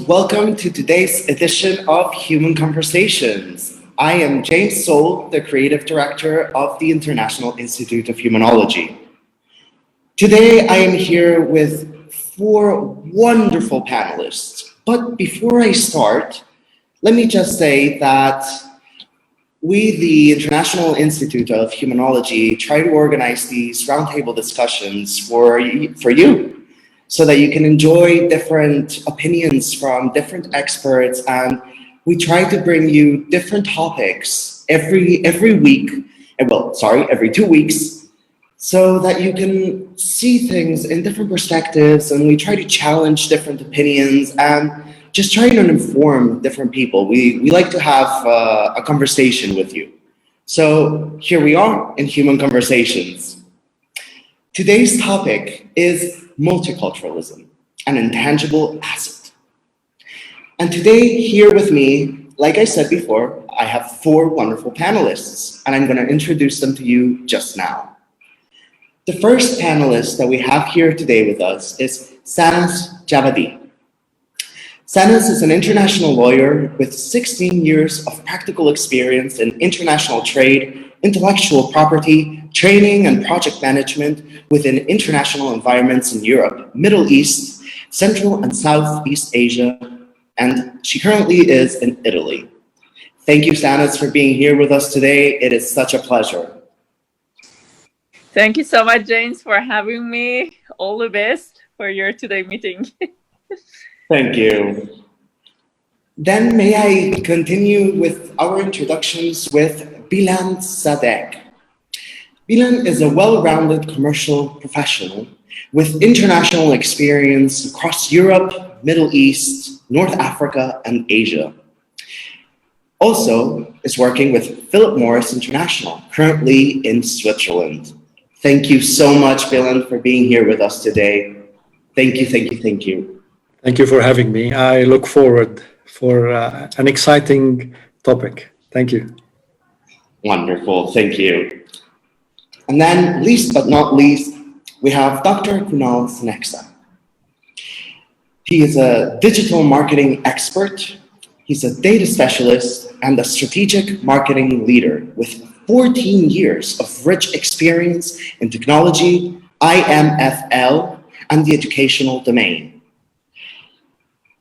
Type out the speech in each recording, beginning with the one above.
welcome to today's edition of Human Conversations. I am James Soul, the Creative Director of the International Institute of Humanology. Today, I am here with 4 wonderful panelists. But before I start, let me just say that we, the International Institute of Humanology, try to organize these roundtable discussions for you, so that you can enjoy different opinions from different experts, and we try to bring you different topics every week, every 2 weeks, so that you can see things in different perspectives, and we try to challenge different opinions and just try to inform different people. We like to have a conversation with you. So here we are in Human Conversations. Today's topic is multiculturalism, an intangible asset. And today, here with me, like I said before, I have 4 wonderful panelists, and I'm going to introduce them to you just now. The first panelist that we have here today with us is Sanaz Javadi. Sanaz is an international lawyer with 16 years of practical experience in international trade, intellectual property, training and project management within international environments in Europe, Middle East, Central and Southeast Asia, and she currently is in Italy. Thank you, Sanaz, for being here with us today. It is such a pleasure. Thank you so much, James, for having me. All the best for your today meeting. Thank you. Then may I continue with our introductions with Biland Sadek. Biland is a well-rounded commercial professional with international experience across Europe, Middle East, North Africa, and Asia. Also is working with Philip Morris International, currently in Switzerland. Thank you so much, Biland, for being here with us today. Thank you, thank you, thank you. Thank you for having me. I look forward for an exciting topic. Thank you. Wonderful, thank you. And then, least but not least, we have Dr. Kunal Saxena. He is a digital marketing expert. He's a data specialist and a strategic marketing leader with 14 years of rich experience in technology, IMFL, and the educational domain.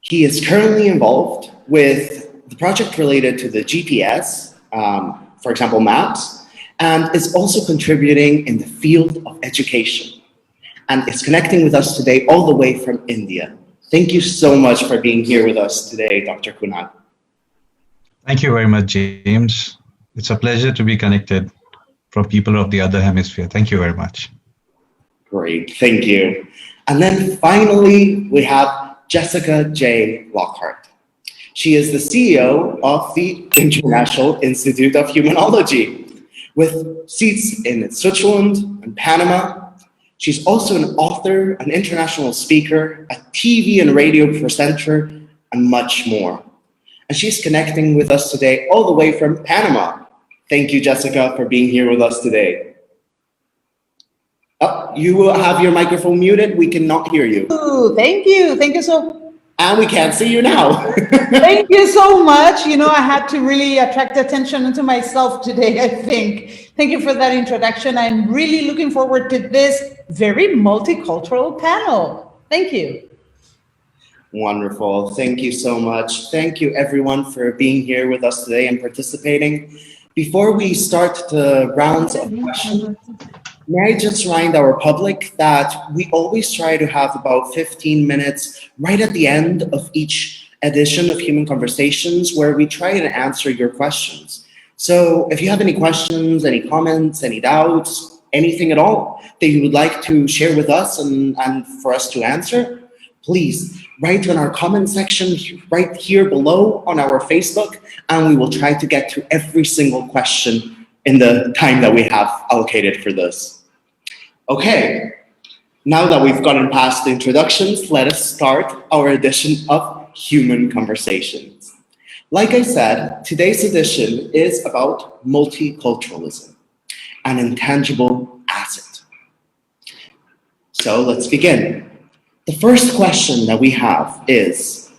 He is currently involved with the project related to the GPS, for example, maps, and is also contributing in the field of education, and is connecting with us today all the way from India. Thank you so much for being here with us today, Dr. Kunal. Thank you very much, James. It's a pleasure to be connected from people of the other hemisphere. Thank you very much. Great, thank you. And then finally, we have Jessica J. Lockhart. She is the CEO of the International Institute of Humanology, with seats in Switzerland and Panama. She's also an author, an international speaker, a TV and radio presenter, and much more. And she's connecting with us today all the way from Panama. Thank you, Jessica, for being here with us today. Oh, you will have your microphone muted. We cannot hear you. Ooh, thank you. Thank you so much. And we can't see you now. Thank you so much. You know, I had to really attract attention to myself today, I think. Thank you for that introduction. I'm really looking forward to this very multicultural panel. Thank you. Wonderful. Thank you so much. Thank you, everyone, for being here with us today and participating. Before we start the rounds of questions, may I just remind our public that we always try to have about 15 minutes right at the end of each edition of Human Conversations, where we try to answer your questions. So if you have any questions, any comments, any doubts, anything at all that you would like to share with us and for us to answer, please write in our comment section right here below on our Facebook, and we will try to get to every single question in the time that we have allocated for this. Okay, now that we've gotten past the introductions, let us start our edition of Human Conversations. Like I said, today's edition is about multiculturalism, an intangible asset. So let's begin. The first question that we have is,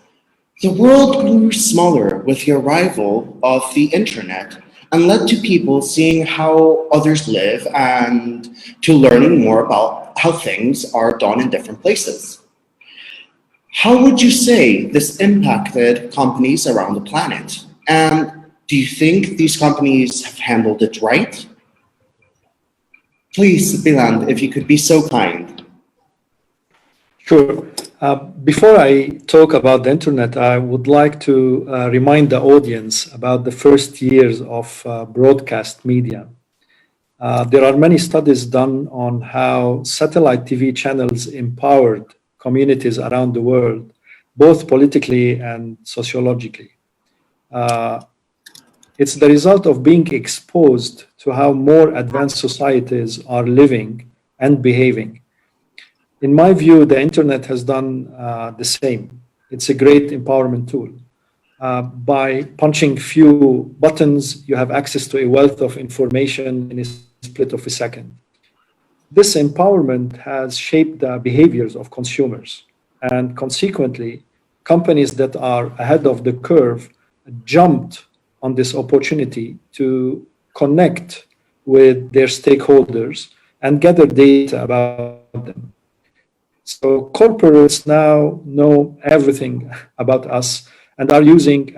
The world grew smaller with the arrival of the internet and led to people seeing how others live and to learning more about how things are done in different places. How would you say this impacted companies around the planet? And do you think these companies have handled it right? Please, Biland, if you could be so kind. Sure. Before I talk about the internet, I would like to remind the audience about the first years of broadcast media. There are many studies done on how satellite TV channels empowered communities around the world, both politically and sociologically. It's the result of being exposed to how more advanced societies are living and behaving. In my view, the internet has done the same. It's a great empowerment tool. By punching few buttons, you have access to a wealth of information in a split of a second. This empowerment has shaped the behaviors of consumers, and consequently, companies that are ahead of the curve jumped on this opportunity to connect with their stakeholders and gather data about them. So corporates now know everything about us and are using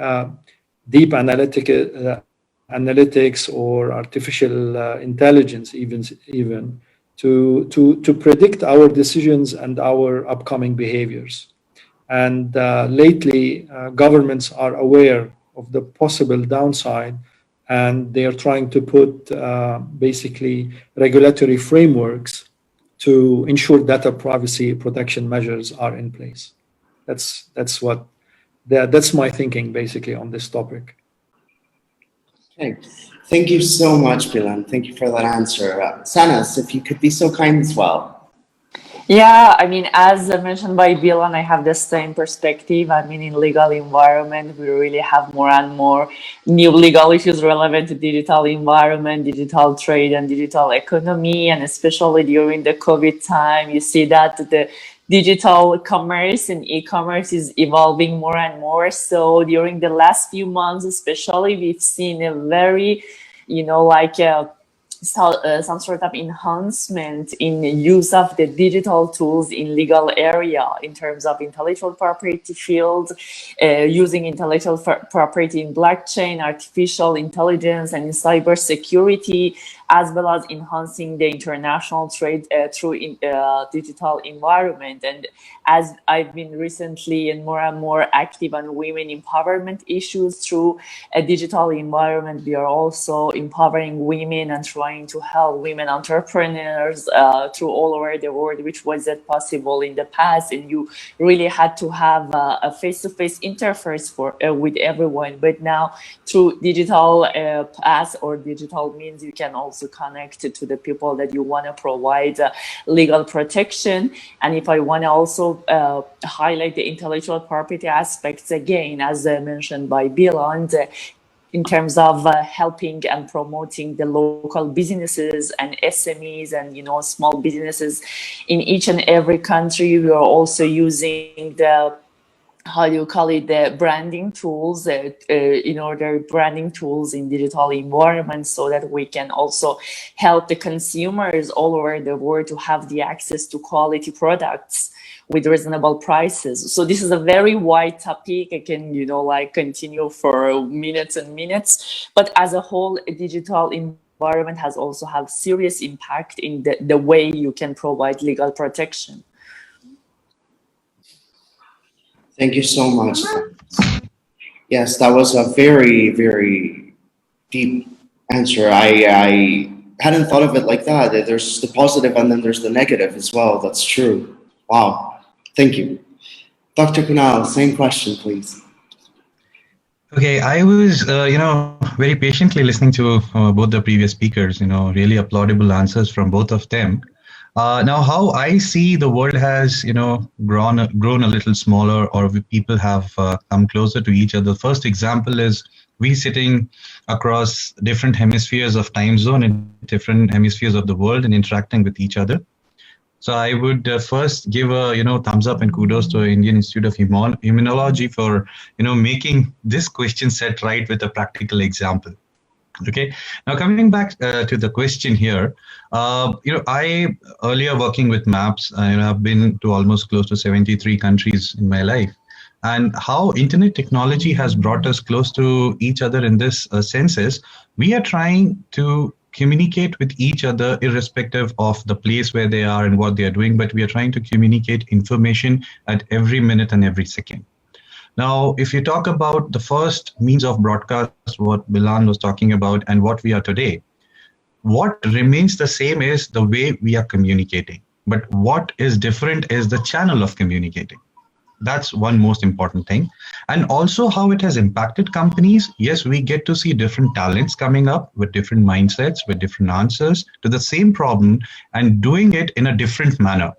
deep analytics or artificial intelligence even to predict our decisions and our upcoming behaviors. And lately, governments are aware of the possible downside, and they are trying to put basically regulatory frameworks to ensure data privacy protection measures are in place. That's my thinking basically on this topic. Okay, thank you so much, Biland. Thank you for that answer. Sanaz, if you could be so kind as well. Yeah, I mean, as mentioned by Biland, I have the same perspective. I mean, in legal environment, we really have more and more new legal issues relevant to digital environment, digital trade, and digital economy. And especially during the COVID time, you see that the digital commerce and e-commerce is evolving more and more. So during the last few months, especially, we've seen a very, some sort of enhancement in use of the digital tools in legal area in terms of intellectual property field, using intellectual property in blockchain, artificial intelligence, and in cyber security, as well as enhancing the international trade through digital environment. And as I've been recently and more active on women empowerment issues through a digital environment, we are also empowering women and trying to help women entrepreneurs through all over the world, which wasn't possible in the past. And you really had to have a face-to-face interface with everyone. But now through digital paths or digital means, you can also connect to the people that you want to provide legal protection. And if I want to also highlight the intellectual property aspects again, as mentioned by Biland, in terms of helping and promoting the local businesses and SMEs and small businesses in each and every country, we are also using the the branding tools branding tools in digital environments, so that we can also help the consumers all over the world to have the access to quality products with reasonable prices. So this is a very wide topic. I can continue for minutes and minutes, but as a whole, a digital environment has also had serious impact in the way you can provide legal protection. Thank you so much. Yes, that was a very, very deep answer. I hadn't thought of it like that. There's the positive and then there's the negative as well. That's true. Wow. Thank you. Dr. Kunal, same question, please. Okay, I was, very patiently listening to both the previous speakers, really applaudable answers from both of them. Now, how I see the world has, grown a little smaller, or people have come closer to each other. The first example is we sitting across different hemispheres of time zone in different hemispheres of the world and interacting with each other. So I would first give a thumbs up and kudos to Indian Institute of Humanology for making this question set right with a practical example. Okay, now coming back to the question here, I earlier working with maps, I've been to almost close to 73 countries in my life, and how internet technology has brought us close to each other in this sense is we are trying to communicate with each other irrespective of the place where they are and what they are doing, but we are trying to communicate information at every minute and every second. Now, if you talk about the first means of broadcast, what Biland was talking about and what we are today, what remains the same is the way we are communicating. But what is different is the channel of communicating. That's one most important thing. And also how it has impacted companies. Yes, we get to see different talents coming up with different mindsets, with different answers to the same problem and doing it in a different manner.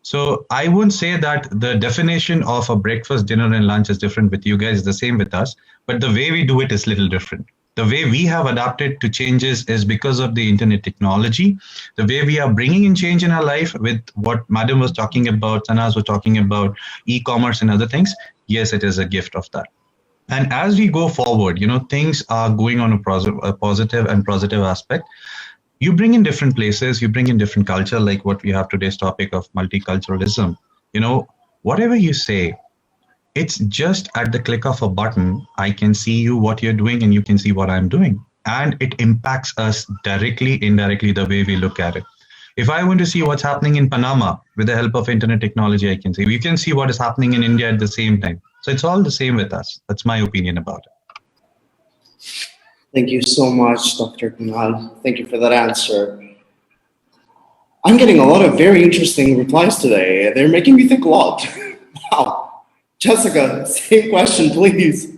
So I wouldn't say that the definition of a breakfast, dinner, and lunch is different with you guys, is the same with us, but the way we do it is a little different. The way we have adapted to changes is because of the internet technology. The way we are bringing in change in our life with what Madam was talking about, Sanaz was talking about, e-commerce and other things. Yes, it is a gift of that. And as we go forward, things are going on a positive aspect. You bring in different places, you bring in different culture, like what we have today's topic of multiculturalism. Whatever you say, it's just at the click of a button, I can see you, what you're doing, and you can see what I'm doing. And it impacts us directly, indirectly, the way we look at it. If I want to see what's happening in Panama with the help of internet technology, I can see. You can see what is happening in India at the same time. So it's all the same with us. That's my opinion about it. Thank you so much, Dr. Kunal. Thank you for that answer. I'm getting a lot of very interesting replies today. They're making me think a lot. Wow. Jessica, same question, please.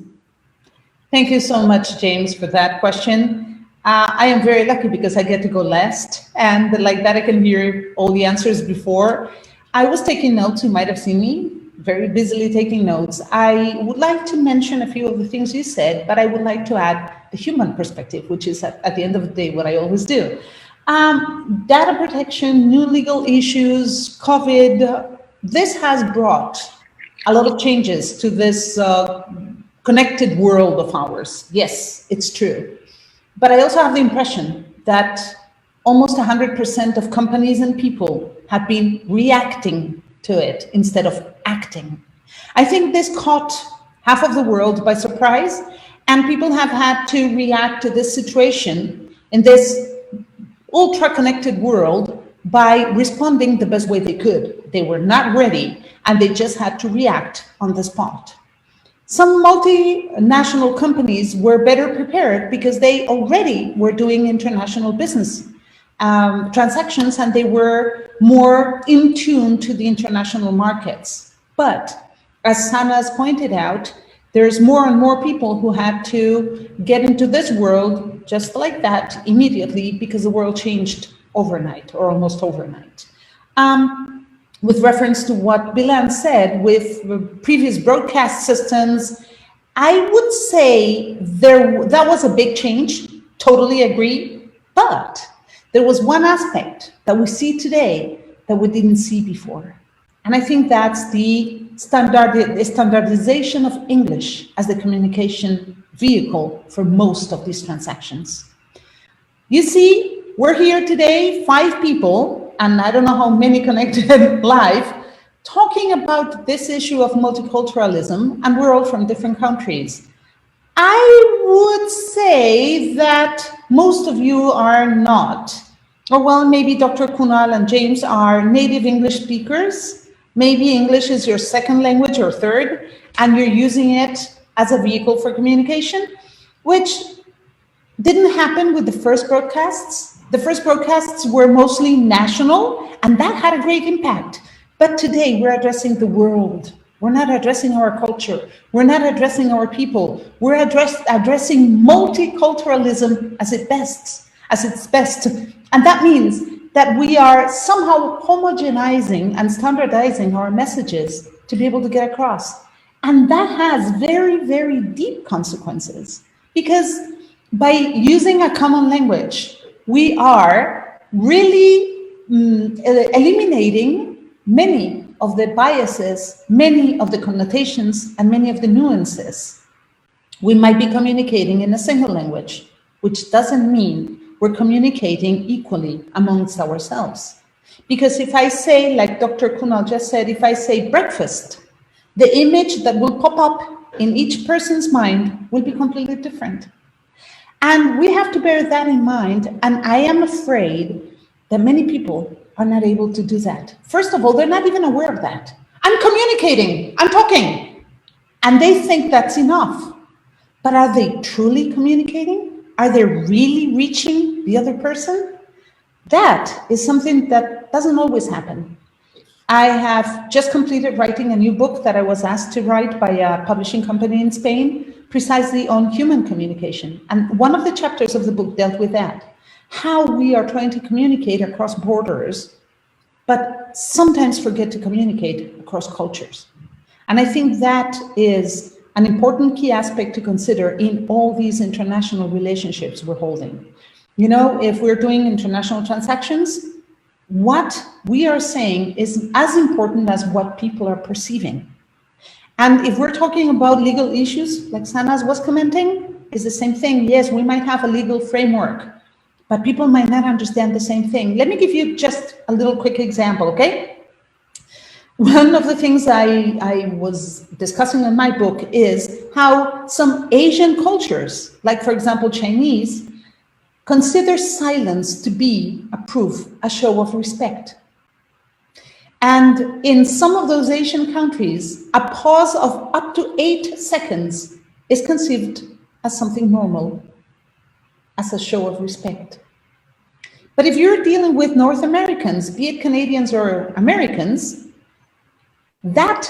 Thank you so much, James, for that question. I am very lucky because I get to go last, and like that I can hear all the answers before. I was taking notes, you might have seen me, very busily taking notes. I would like to mention a few of the things you said, but I would like to add the human perspective, which is at the end of the day what I always do. Data protection, new legal issues, COVID, this has brought a lot of changes to this connected world of ours. Yes, it's true. But I also have the impression that almost 100% of companies and people have been reacting to it instead of acting. I think this caught half of the world by surprise, and people have had to react to this situation in this ultra-connected world by responding the best way they could. They were not ready, and they just had to react on the spot. Some multinational companies were better prepared because they already were doing international business transactions, and they were more in tune to the international markets. But as Sanaz pointed out, there's more and more people who had to get into this world just like that immediately because the world changed overnight or almost overnight. With reference to what Biland said with previous broadcast systems, I would say that was a big change, totally agree, but there was one aspect that we see today that we didn't see before. And I think that's the standardization of English as the communication vehicle for most of these transactions. You see, we're here today, 5 people, and I don't know how many connected live, talking about this issue of multiculturalism, and we're all from different countries. I would say that most of you are not, or well, maybe Dr. Kunal and James are native English speakers. Maybe English is your second language or third, and you're using it as a vehicle for communication, which didn't happen with the first broadcasts. The first broadcasts were mostly national, and that had a great impact. But today we're addressing the world. We're not addressing our culture. We're not addressing our people. We're addressing multiculturalism as its best. And that means that we are somehow homogenizing and standardizing our messages to be able to get across. And that has very, very deep consequences, because by using a common language, we are really eliminating many of the biases, many of the connotations, and many of the nuances. We might be communicating in a single language, which doesn't mean we're communicating equally amongst ourselves. Because if I say, like Dr. Kunal just said, if I say breakfast, the image that will pop up in each person's mind will be completely different. And we have to bear that in mind. And I am afraid that many people are not able to do that. First of all, they're not even aware of that. I'm communicating, I'm talking, and they think that's enough. But are they truly communicating? Are they really reaching the other person? That is something that doesn't always happen. I have just completed writing a new book that I was asked to write by a publishing company in Spain, precisely on human communication. And one of the chapters of the book dealt with that, how we are trying to communicate across borders, but sometimes forget to communicate across cultures. And I think that is an important key aspect to consider in all these international relationships we're holding. You know, if we're doing international transactions, what we are saying is as important as what people are perceiving. And if we're talking about legal issues, like Sanaz was commenting, is the same thing. Yes, we might have a legal framework, but people might not understand the same thing. Let me give you just a little quick example, okay? One of the things I was discussing in my book is how some Asian cultures, like for example, Chinese, consider silence to be a proof, a show of respect. And in some of those Asian countries, a pause of up to 8 seconds is conceived as something normal, as a show of respect. But if you're dealing with North Americans, be it Canadians or Americans, that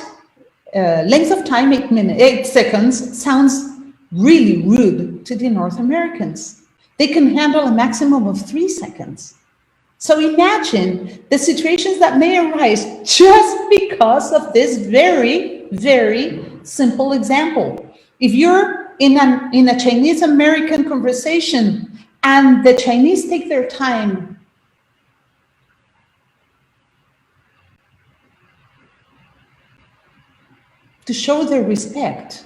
length of time, 8 seconds, sounds really rude to the North Americans. They can handle a maximum of 3 seconds. So imagine the situations that may arise just because of this very, very simple example. If you're in a Chinese-American conversation and the Chinese take their time to show their respect,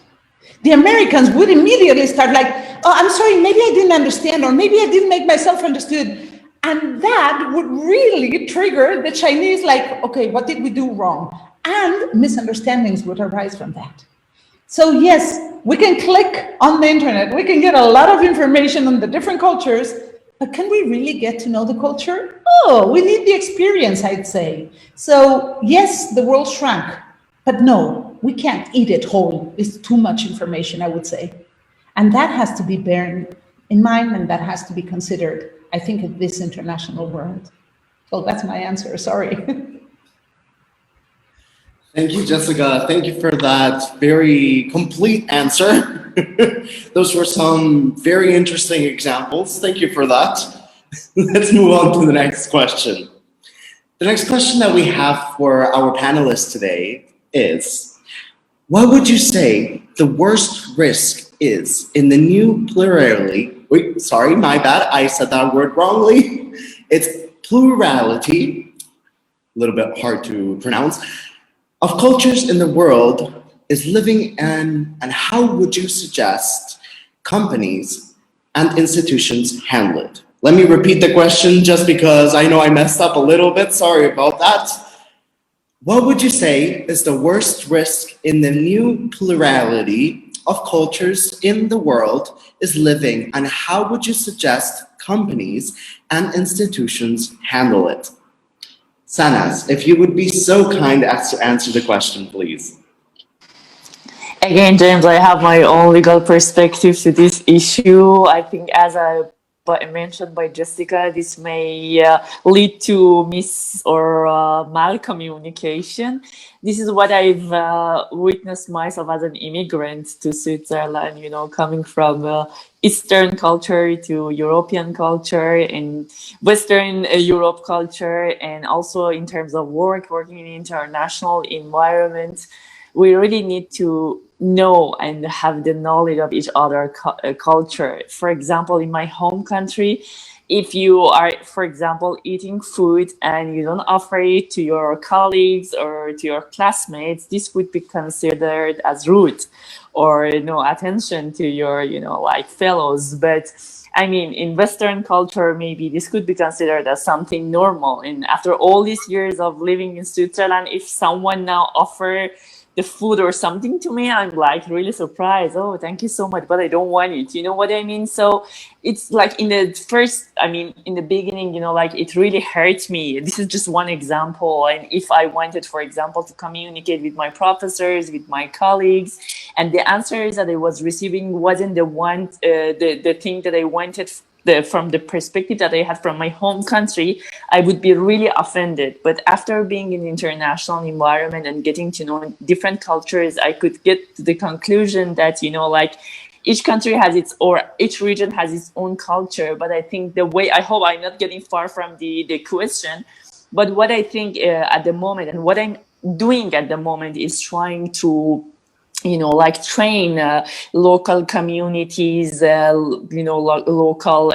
the Americans would immediately start like, oh, I'm sorry, maybe I didn't understand, or maybe I didn't make myself understood. And that would really trigger the Chinese like, okay, what did we do wrong? And misunderstandings would arise from that. So yes, we can click on the internet, we can get a lot of information on the different cultures, but can we really get to know the culture? Oh, we need the experience, I'd say. So yes, the world shrunk, but no, we can't eat it whole. It's too much information, I would say. And that has to be borne in mind, and that has to be considered, I think, in this international world. So that's my answer, sorry. Thank you, Jessica. Thank you for that very complete answer. Those were some very interesting examples. Thank you for that. Let's move on to the next question. The next question that we have for our panelists today is, what would you say the worst risk is in the new plurality? Wait, sorry, my bad, I said that word wrongly. It's plurality, a little bit hard to pronounce, of cultures in the world is living in, and how would you suggest companies and institutions handle it? Let me repeat the question just because I know I messed up a little bit, sorry about that. What would you say is the worst risk in the new plurality of cultures in the world is living, and how would you suggest companies and institutions handle it? Sanaz, if you would be so kind as to answer the question, please. Again, James, I have my own legal perspective to this issue. I think, as I mentioned by Jessica, this may lead to malcommunication. This is what I've witnessed myself as an immigrant to Switzerland, you know, coming from Eastern culture to European culture and Western Europe culture, and also in terms of working in international environment. We really need to know and have the knowledge of each other culture. For example, in my home country, if you are, for example, eating food and you don't offer it to your colleagues or to your classmates, this would be considered as rude or no attention to your, like fellows. But I mean, in Western culture, maybe this could be considered as something normal. And after all these years of living in Switzerland, if someone now offer the food or something to me, I'm like really surprised. Oh, thank you so much, but I don't want it. You know what I mean? So it's like in the beginning, like it really hurts me. This is just one example. And if I wanted, for example, to communicate with my professors, with my colleagues, and the answers that I was receiving wasn't the thing that I wanted from the perspective that I had from my home country, I would be really offended. But after being in an international environment and getting to know different cultures, I could get to the conclusion that, like each country has each region has its own culture. But I think I hope I'm not getting far from the question, but what I think at the moment and what I'm doing at the moment is trying to train local communities, local,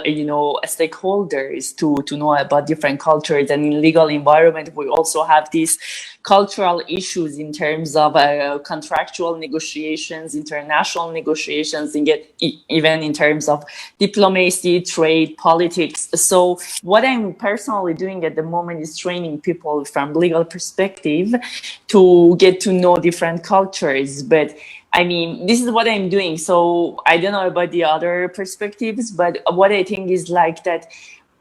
stakeholders to know about different cultures. And in legal environment, we also have these cultural issues in terms of contractual negotiations, international negotiations, and even in terms of diplomacy, trade, politics. So what I'm personally doing at the moment is training people from legal perspective to get to know different cultures. But I mean, this is what I'm doing. So I don't know about the other perspectives, but what I think is like that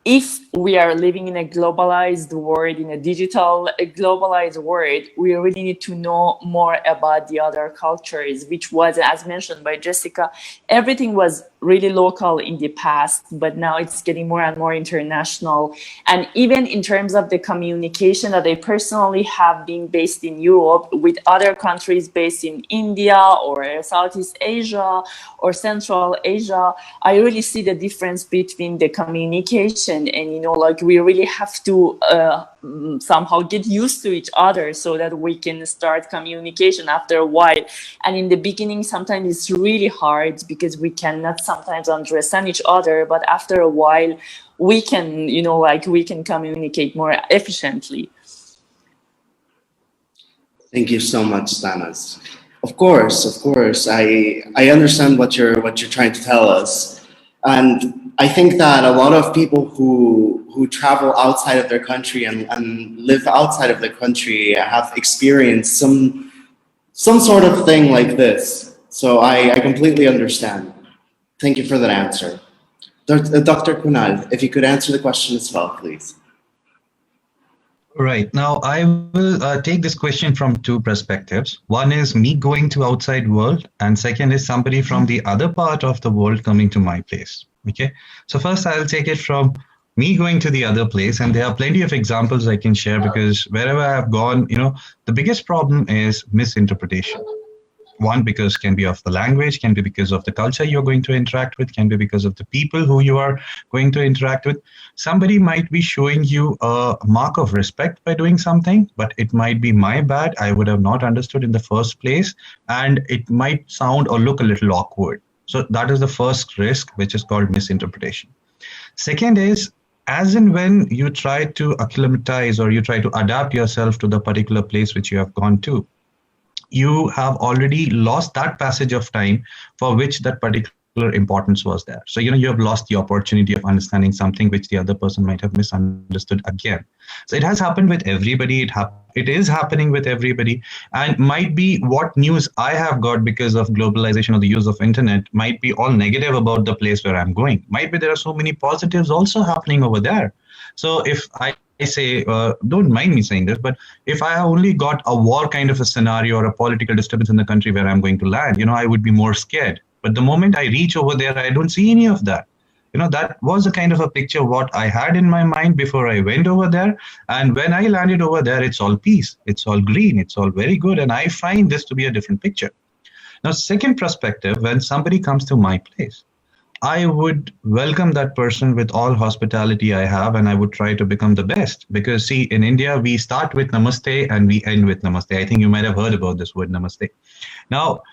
if we are living in a globalized world, in a digital globalized world, we really need to know more about the other cultures, which was, as mentioned by Jessica, everything was really local in the past, but now it's getting more and more international. And even in terms of the communication that I personally have been based in Europe with other countries based in India or Southeast Asia or Central Asia, I really see the difference between the communication and, like we really have to somehow get used to each other so that we can start communication after a while. And in the beginning, sometimes it's really hard because we cannot sometimes understand each other, but after a while, we can, we can communicate more efficiently. Thank you so much, Sanaz. Of course, I understand what you're trying to tell us, and I think that a lot of people who travel outside of their country and live outside of the country have experienced some sort of thing like this. So I completely understand. Thank you for that answer. Dr. Kunal, if you could answer the question as well, please. Right. Now, I will take this question from two perspectives. One is me going to outside world, and second is somebody from the other part of the world coming to my place. Okay. So first, I'll take it from me going to the other place, and there are plenty of examples I can share because wherever I've gone, the biggest problem is misinterpretation. One, because can be of the language, can be because of the culture you're going to interact with, can be because of the people who you are going to interact with. Somebody might be showing you a mark of respect by doing something, but it might be my bad. I would have not understood in the first place, and it might sound or look a little awkward. So that is the first risk, which is called misinterpretation. Second is, as and when you try to acclimatize or you try to adapt yourself to the particular place which you have gone to, you have already lost that passage of time for which that particular importance was there. So, you have lost the opportunity of understanding something which the other person might have misunderstood again. So it has happened with everybody. It is happening with everybody. And might be what news I have got because of globalization or the use of internet might be all negative about the place where I'm going. Might be there are so many positives also happening over there. So if I say, don't mind me saying this, but if I only got a war kind of a scenario or a political disturbance in the country where I'm going to land, I would be more scared. But the moment I reach over there, I don't see any of that. That was a kind of a picture what I had in my mind before I went over there. And when I landed over there, it's all peace. It's all green. It's all very good. And I find this to be a different picture. Now, second perspective, when somebody comes to my place, I would welcome that person with all hospitality I have, and I would try to become the best. Because see, in India, we start with namaste and we end with namaste. I think you might have heard about this word namaste. Now,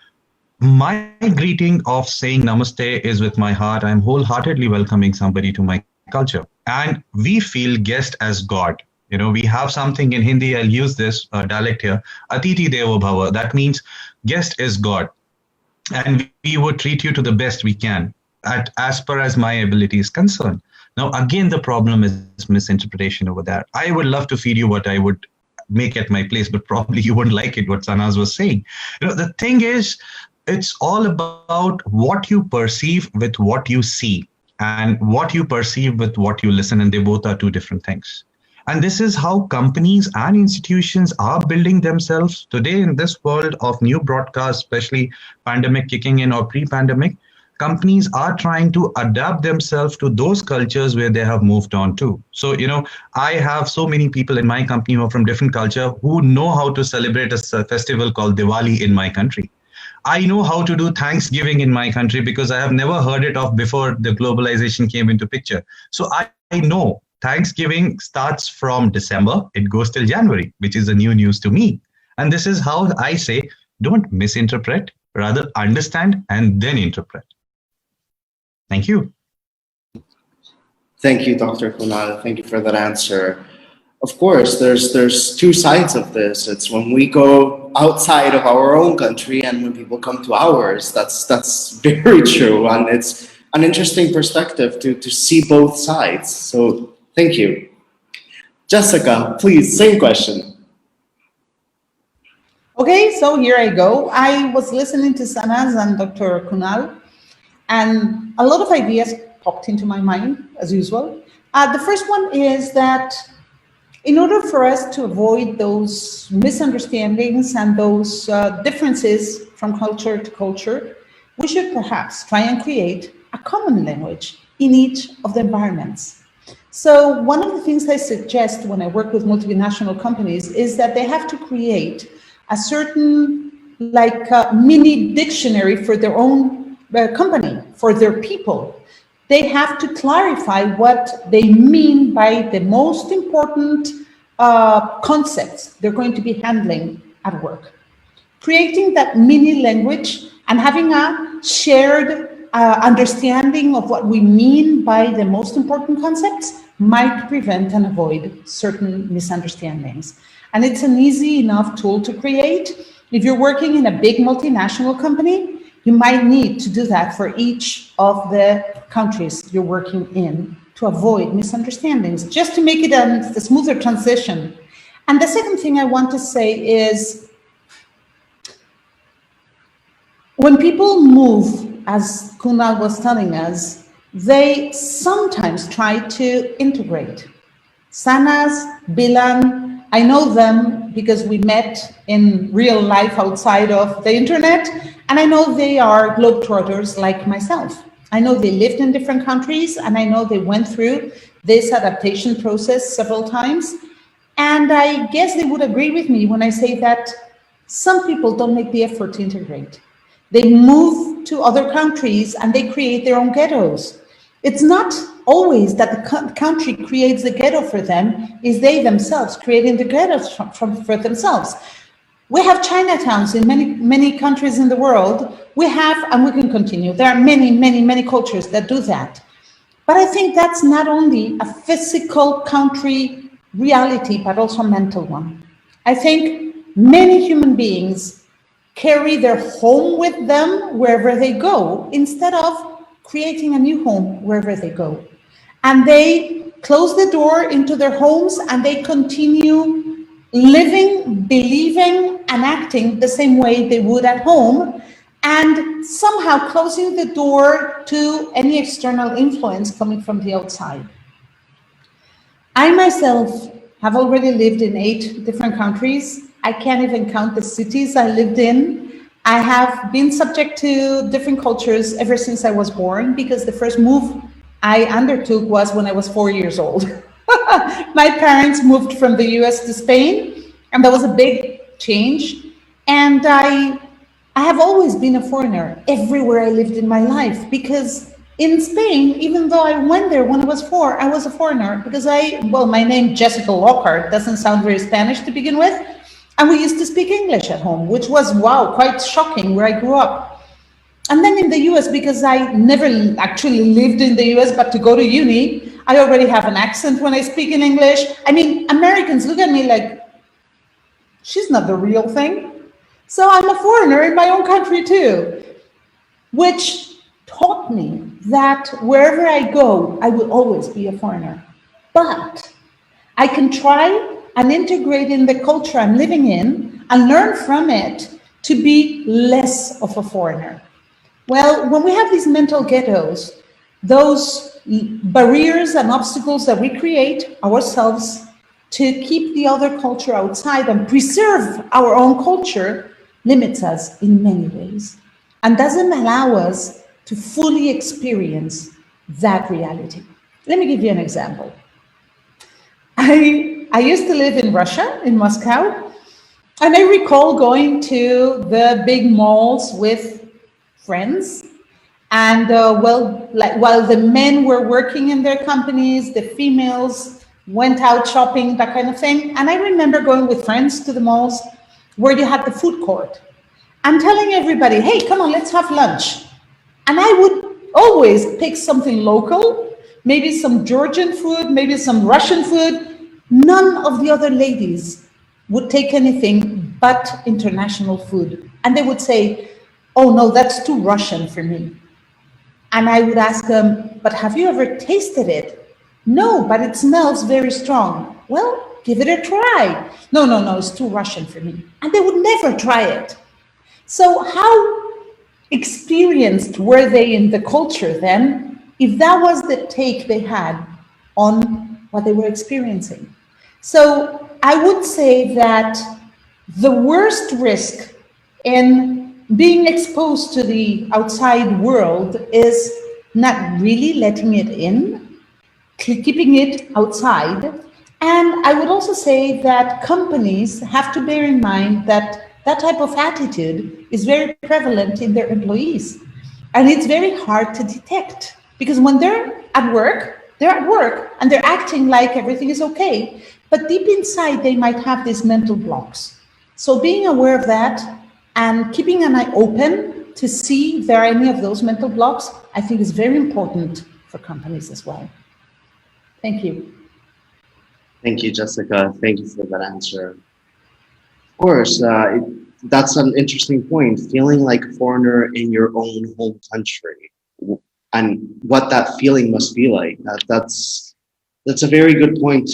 my greeting of saying namaste is with my heart. I'm wholeheartedly welcoming somebody to my culture. And we feel guest as God. We have something in Hindi, I'll use this dialect here, Atiti Devo Bhava. That means guest is God. And we would treat you to the best we can, as per as my ability is concerned. Now, again, the problem is misinterpretation over there. I would love to feed you what I would make at my place, but probably you wouldn't like it, what Sanaz was saying. The thing is, it's all about what you perceive with what you see, and what you perceive with what you listen, and they both are two different things. And this is how companies and institutions are building themselves today in this world of new broadcasts, especially pandemic kicking in or pre-pandemic. Companies are trying to adapt themselves to those cultures where they have moved on to. So, I have so many people in my company who are from different culture who know how to celebrate a festival called Diwali in my country. I know how to do Thanksgiving in my country because I have never heard it of before the globalization came into picture. So I know Thanksgiving starts from December, it goes till January, which is a new news to me. And this is how I say, don't misinterpret, rather understand and then interpret. Thank you. Thank you, Dr. Kunal. Thank you for that answer. Of course, there's two sides of this. It's when we go outside of our own country and when people come to ours. That's very true. And it's an interesting perspective to see both sides. So thank you. Jessica, please, same question. Okay, so here I go. I was listening to Sanaz and Dr. Kunal, and a lot of ideas popped into my mind, as usual. The first one is that in order for us to avoid those misunderstandings and those differences from culture to culture, we should perhaps try and create a common language in each of the environments. So one of the things I suggest when I work with multinational companies is that they have to create a certain mini dictionary for their own company, for their people. They have to clarify what they mean by the most important concepts they're going to be handling at work. Creating that mini language and having a shared understanding of what we mean by the most important concepts might prevent and avoid certain misunderstandings. And it's an easy enough tool to create. If you're working in a big multinational company, you might need to do that for each of the countries you're working in to avoid misunderstandings, just to make it a smoother transition. And the second thing I want to say is, when people move, as Kunal was telling us, they sometimes try to integrate. Sanaz, Biland, I know them because we met in real life outside of the internet, and I know they are globetrotters like myself. I know they lived in different countries, and I know they went through this adaptation process several times. And I guess they would agree with me when I say that some people don't make the effort to integrate. They move to other countries and they create their own ghettos. It's not always that the country creates the ghetto for them, it's they themselves creating the ghettos for themselves. We have Chinatowns in many countries in the world. We have, and we can continue. There are many cultures that do that. But I think that's not only a physical country reality, but also a mental one. I think many human beings carry their home with them wherever they go, instead of creating a new home wherever they go. And they close the door into their homes and they continue living, believing, and acting the same way they would at home, and somehow closing the door to any external influence coming from the outside. I myself have already lived in 8 different countries. I can't even count the cities I lived in. I have been subject to different cultures ever since I was born, because the first move I undertook was when I was 4 years old. My parents moved from the US to Spain, and that was a big change. And I have always been a foreigner everywhere I lived in my life, because in Spain, even though I went there when I was 4, I was a foreigner because my name Jessica Lockhart doesn't sound very Spanish to begin with. And we used to speak English at home, which was, wow, quite shocking where I grew up. And then in the US, because I never actually lived in the US, but to go to uni, I already have an accent when I speak in English. I mean, Americans look at me like, she's not the real thing. So I'm a foreigner in my own country too, which taught me that wherever I go, I will always be a foreigner. But I can try and integrate in the culture I'm living in and learn from it to be less of a foreigner. Well, when we have these mental ghettos, those barriers and obstacles that we create ourselves to keep the other culture outside and preserve our own culture limits us in many ways and doesn't allow us to fully experience that reality. Let me give you an example. I used to live in Russia, in Moscow, and I recall going to the big malls with friends. And while the men were working in their companies, the females went out shopping, that kind of thing. And I remember going with friends to the malls where you had the food court and telling everybody, hey, come on, let's have lunch. And I would always pick something local, maybe some Georgian food, maybe some Russian food. None of the other ladies would take anything but international food. And they would say, oh no, that's too Russian for me. And I would ask them, but have you ever tasted it? No, but it smells very strong. Well, give it a try. No, it's too Russian for me. And they would never try it. So how experienced were they in the culture then, if that was the take they had on what they were experiencing? So I would say that the worst risk in being exposed to the outside world is not really letting it in, keeping it outside. And I would also say that companies have to bear in mind that that type of attitude is very prevalent in their employees. And it's very hard to detect because when they're at work and they're acting like everything is okay. But deep inside, they might have these mental blocks. So being aware of that and keeping an eye open to see if there are any of those mental blocks, I think is very important for companies as well. Thank you. Thank you, Jessica. Thank you for that answer. Of course, that's an interesting point, feeling like a foreigner in your own home country and what that feeling must be like. That's a very good point,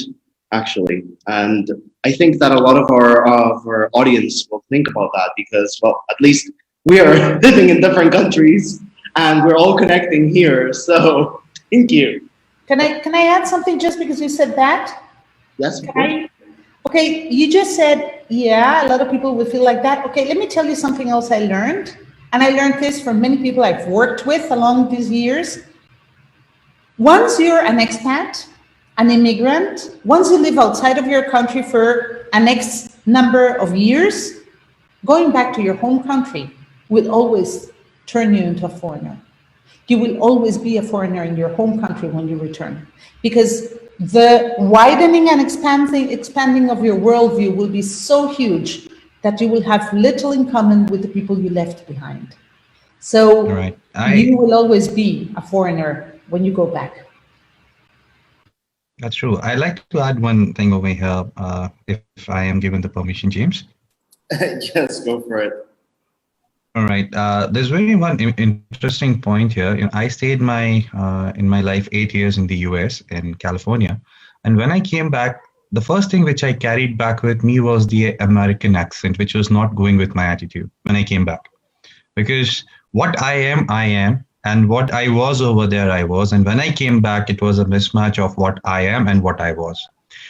actually. And I think that a lot of our audience will think about that because, well, at least we are living in different countries and we're all connecting here. So thank you. Can I add something just because you said that? Yes. Okay, you just said, yeah, a lot of people will feel like that. Okay, let me tell you something else I learned. And I learned this from many people I've worked with along these years. Once you're an expat, an immigrant, once you live outside of your country for an X number of years, going back to your home country will always turn you into a foreigner. You will always be a foreigner in your home country when you return, because the widening and expanding of your worldview will be so huge that you will have little in common with the people you left behind. So you will always be a foreigner when you go back. That's true. I'd like to add one thing over here, if I am given the permission, James. Yes, go for it. All right. There's very one interesting point here. You know, I stayed in my life 8 years in the US in California, and when I came back, the first thing which I carried back with me was the American accent, which was not going with my attitude when I came back, because what I am, and what I was over there, I was, and when I came back, it was a mismatch of what I am and what I was.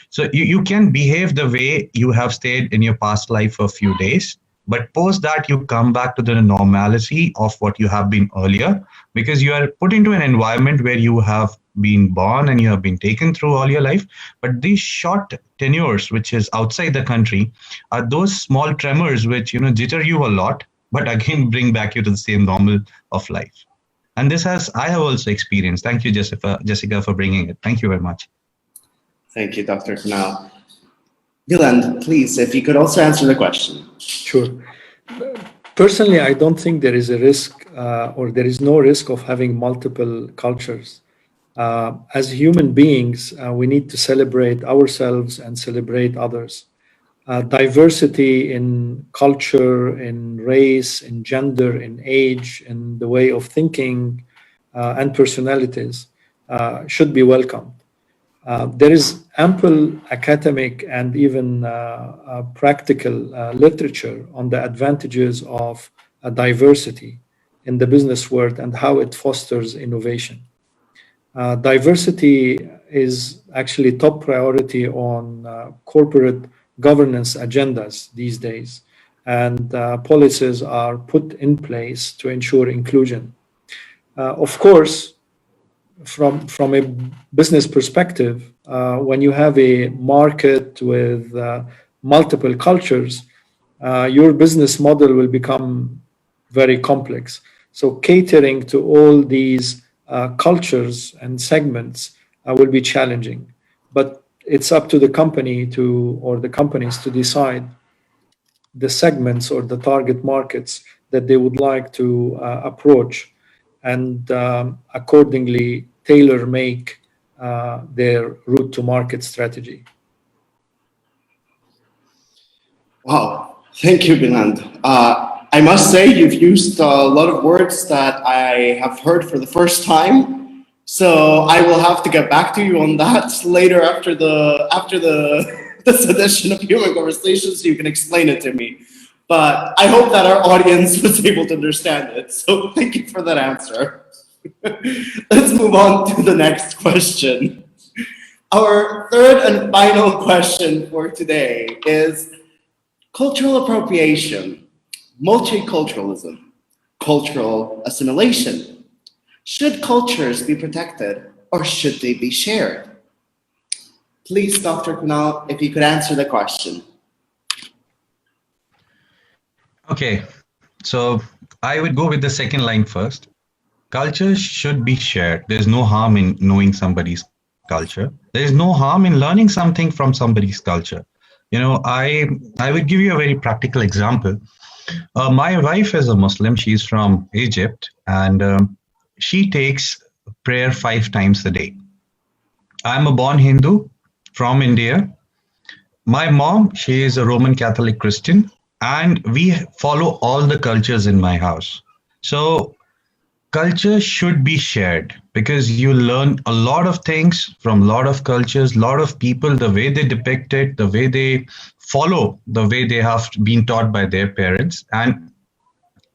So you can behave the way you have stayed in your past life for a few days, but post that you come back to the normalcy of what you have been earlier, because you are put into an environment where you have been born and you have been taken through all your life. But these short tenures, which is outside the country, are those small tremors which, you know, jitter you a lot, but again bring back you to the same normal of life. And this I have also experienced. Thank you, Jessica, for bringing it. Thank you very much. Thank you, Dr. Kunal. Biland, please, if you could also answer the question. Sure. Personally, I don't think there is a risk or there is no risk of having multiple cultures. As human beings, we need to celebrate ourselves and celebrate others. Diversity in culture, in race, in gender, in age, in the way of thinking, and personalities should be welcomed. There is ample academic and even practical literature on the advantages of diversity in the business world and how it fosters innovation. Diversity is actually top priority on corporate governance agendas these days, and policies are put in place to ensure inclusion. Of course, from a business perspective, when you have a market with multiple cultures, your business model will become very complex. So catering to all these cultures and segments will be challenging. But it's up to the company or the companies to decide the segments or the target markets that they would like to approach, and accordingly tailor make their route to market strategy. Wow, thank you, Biland. I must say you've used a lot of words that I have heard for the first time, so I will have to get back to you on that later after this edition of Human Conversation, so you can explain it to me. But I hope that our audience was able to understand it. So thank you for that answer. Let's move on to the next question. Our third and final question for today is cultural appropriation, multiculturalism, cultural assimilation. Should cultures be protected or should they be shared? Please, Dr. Kunal, if you could answer the question. Okay, so I would go with the second line first. Culture should be shared. There's no harm in knowing somebody's culture. There's no harm in learning something from somebody's culture. You know, I would give you a very practical example. My wife is a Muslim. She's from Egypt, and she takes prayer 5 times a day. I'm a born Hindu from India. My mom, she is a Roman Catholic Christian, and we follow all the cultures in my house. So culture should be shared because you learn a lot of things from a lot of cultures, a lot of people, the way they depict it, the way they follow, the way they have been taught by their parents. And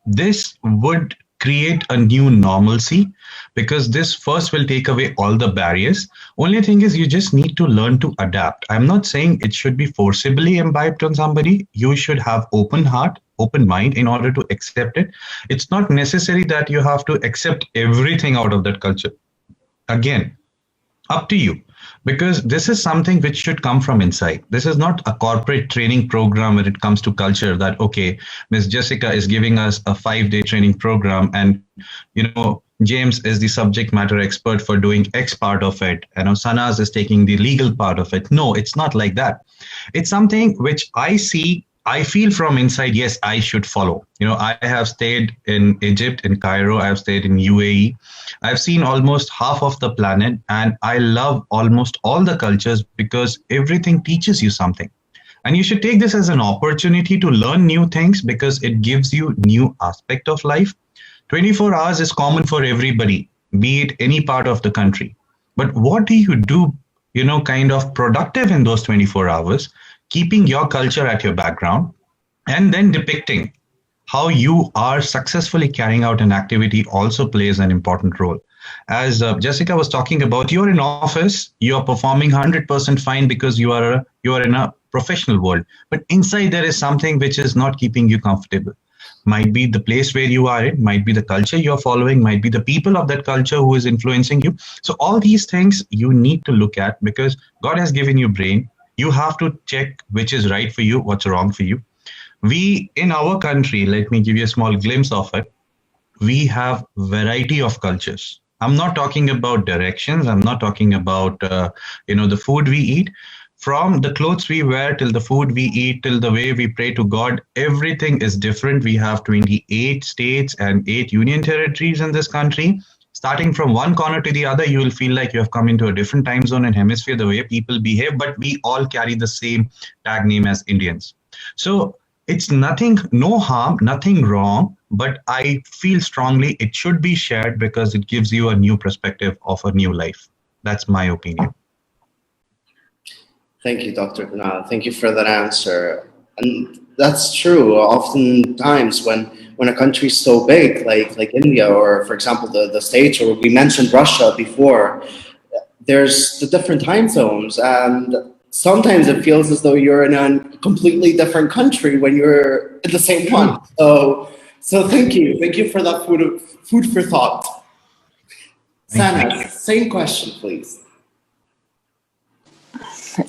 this would create a new normalcy because this first will take away all the barriers. Only thing is you just need to learn to adapt. I'm not saying it should be forcibly imbibed on somebody. You should have open heart, open mind in order to accept it. It's not necessary that you have to accept everything out of that culture. Again, up to you, because this is something which should come from inside. This is not a corporate training program when it comes to culture that, okay, Ms. Jessica is giving us a 5-day training program and, you know, James is the subject matter expert for doing X part of it. You know, Sanaz is taking the legal part of it. No, it's not like that. It's something which I feel from inside, yes, I should follow. You know, I have stayed in Egypt, in Cairo, I have stayed in UAE. I've seen almost half of the planet, and I love almost all the cultures because everything teaches you something. And you should take this as an opportunity to learn new things because it gives you new aspect of life. 24 hours is common for everybody, be it any part of the country. But what do you do, you know, kind of productive in those 24 hours? Keeping your culture at your background and then depicting how you are successfully carrying out an activity also plays an important role. As Jessica was talking about, you're in office, you're performing 100% fine because you are in a professional world. But inside there is something which is not keeping you comfortable. Might be the place where you are in, might be the culture you're following, might be the people of that culture who is influencing you. So all these things you need to look at because God has given you brain. You have to check which is right for you, what's wrong for you. We, in our country, let me give you a small glimpse of it. We have variety of cultures. I'm not talking about directions. I'm not talking about, the food we eat. From the clothes we wear till the food we eat, till the way we pray to God, everything is different. We have 28 states and 8 union territories in this country. Starting from one corner to the other, you will feel like you have come into a different time zone and hemisphere, the way people behave, but we all carry the same tag name as Indians. So it's nothing, no harm, nothing wrong, but I feel strongly it should be shared because it gives you a new perspective of a new life. That's my opinion. Thank you, Dr. Kunal. Thank you for that answer. And that's true. Oftentimes when a country is so big, like India, or for example, the States, or we mentioned Russia before, there's the different time zones. And sometimes it feels as though you're in a completely different country when you're in the same one. So thank you. Thank you for that food for thought. Sanaz, same question, please.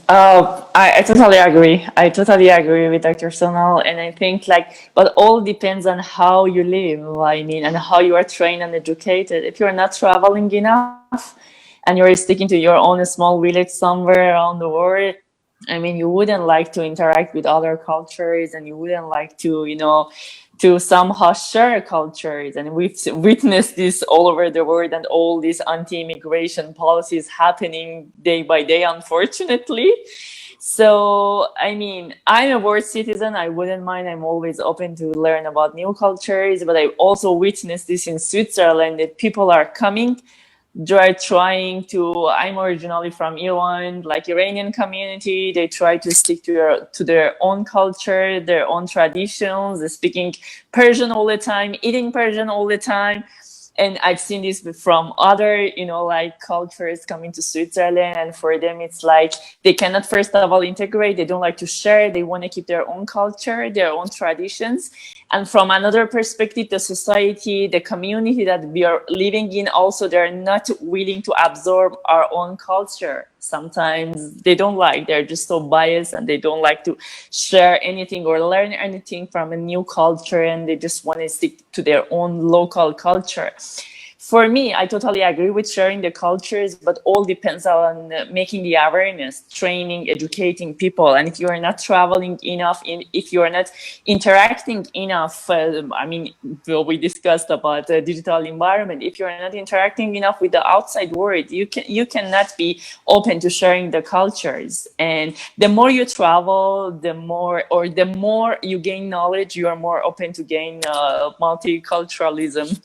I totally agree. I totally agree with Dr. Sonal, and I think but all depends on how you live. I mean, and how you are trained and educated. If you're not traveling enough, and you're sticking to your own small village somewhere around the world, I mean, you wouldn't like to interact with other cultures, and you wouldn't like to, to somehow share cultures. And we've witnessed this all over the world, and all these anti-immigration policies happening day by day, unfortunately. So, I mean, I'm a world citizen. I wouldn't mind. I'm always open to learn about new cultures. But I also witnessed this in Switzerland, that people are coming. They're trying to, I'm originally from Iran, like Iranian community. They try to stick to their own culture, their own traditions, speaking Persian all the time, eating Persian all the time. And I've seen this from other, cultures coming to Switzerland. And for them, it's like they cannot, first of all, integrate. They don't like to share. They want to keep their own culture, their own traditions. And from another perspective, the society, the community that we are living in, also, they're not willing to absorb our own culture. Sometimes they don't they're just so biased, and they don't like to share anything or learn anything from a new culture, and they just want to stick to their own local culture. For me, I totally agree with sharing the cultures, but all depends on making the awareness, training, educating people. And if you are not traveling enough, if you are not interacting enough, we discussed about the digital environment. If you are not interacting enough with the outside world, you cannot be open to sharing the cultures. And the more you travel, the more you gain knowledge, you are more open to gain multiculturalism.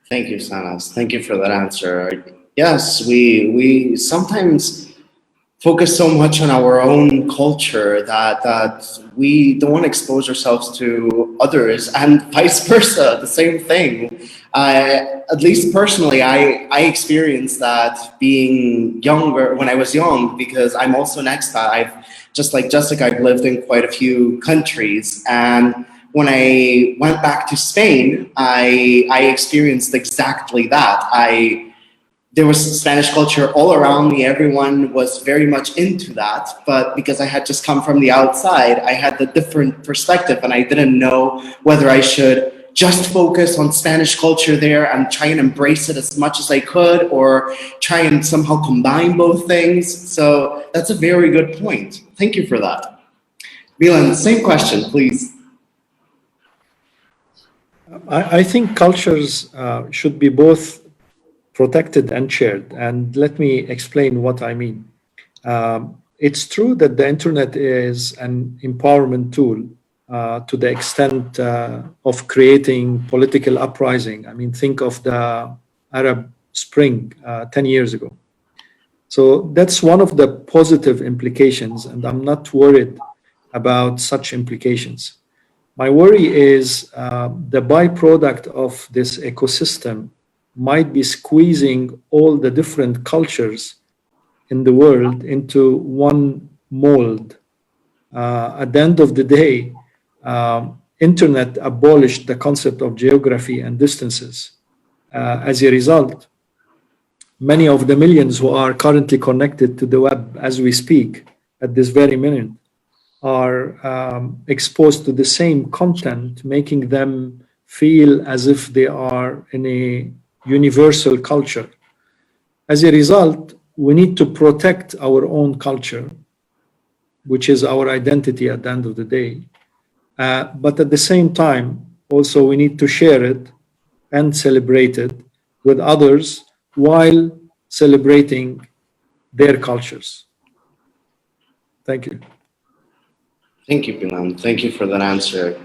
Thank you, Sanaz. Thank you for that answer. Yes, we sometimes focus so much on our own culture that we don't want to expose ourselves to others, and vice versa, the same thing. At least personally, I experienced that being younger, when I was young, because I'm also an expat. I've, just like Jessica, I've lived in quite a few countries, and when I went back to Spain, I experienced exactly that. There was Spanish culture all around me. Everyone was very much into that. But because I had just come from the outside, I had the different perspective, and I didn't know whether I should just focus on Spanish culture there and try and embrace it as much as I could, or try and somehow combine both things. So that's a very good point. Thank you for that. Biland, same question, please. I think cultures should be both protected and shared. And let me explain what I mean. It's true that the internet is an empowerment tool to the extent of creating political uprising. I mean, think of the Arab Spring 10 years ago. So that's one of the positive implications, and I'm not worried about such implications. My worry is the byproduct of this ecosystem might be squeezing all the different cultures in the world into one mold. At the end of the day, internet abolished the concept of geography and distances. As a result, many of the millions who are currently connected to the web as we speak at this very minute are exposed to the same content, making them feel as if they are in a universal culture. As a result, we need to protect our own culture, which is our identity at the end of the day. But at the same time, also we need to share it and celebrated with others while celebrating their cultures. Thank you. Thank you, Biland. Thank you for that answer.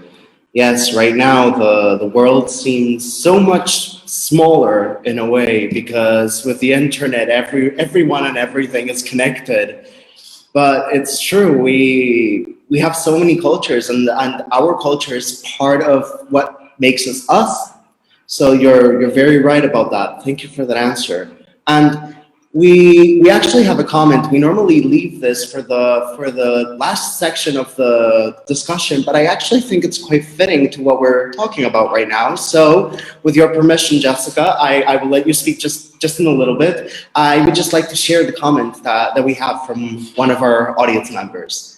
Yes, right now the world seems so much smaller in a way because with the internet, everyone and everything is connected. But it's true, we have so many cultures, and our culture is part of what makes us us. So you're very right about that. Thank you for that answer. And we actually have a comment. We normally leave this for the last section of the discussion, but I actually think it's quite fitting to what we're talking about right now. So with your permission, Jessica, I will let you speak just in a little bit. I would just like to share the comment that we have from one of our audience members.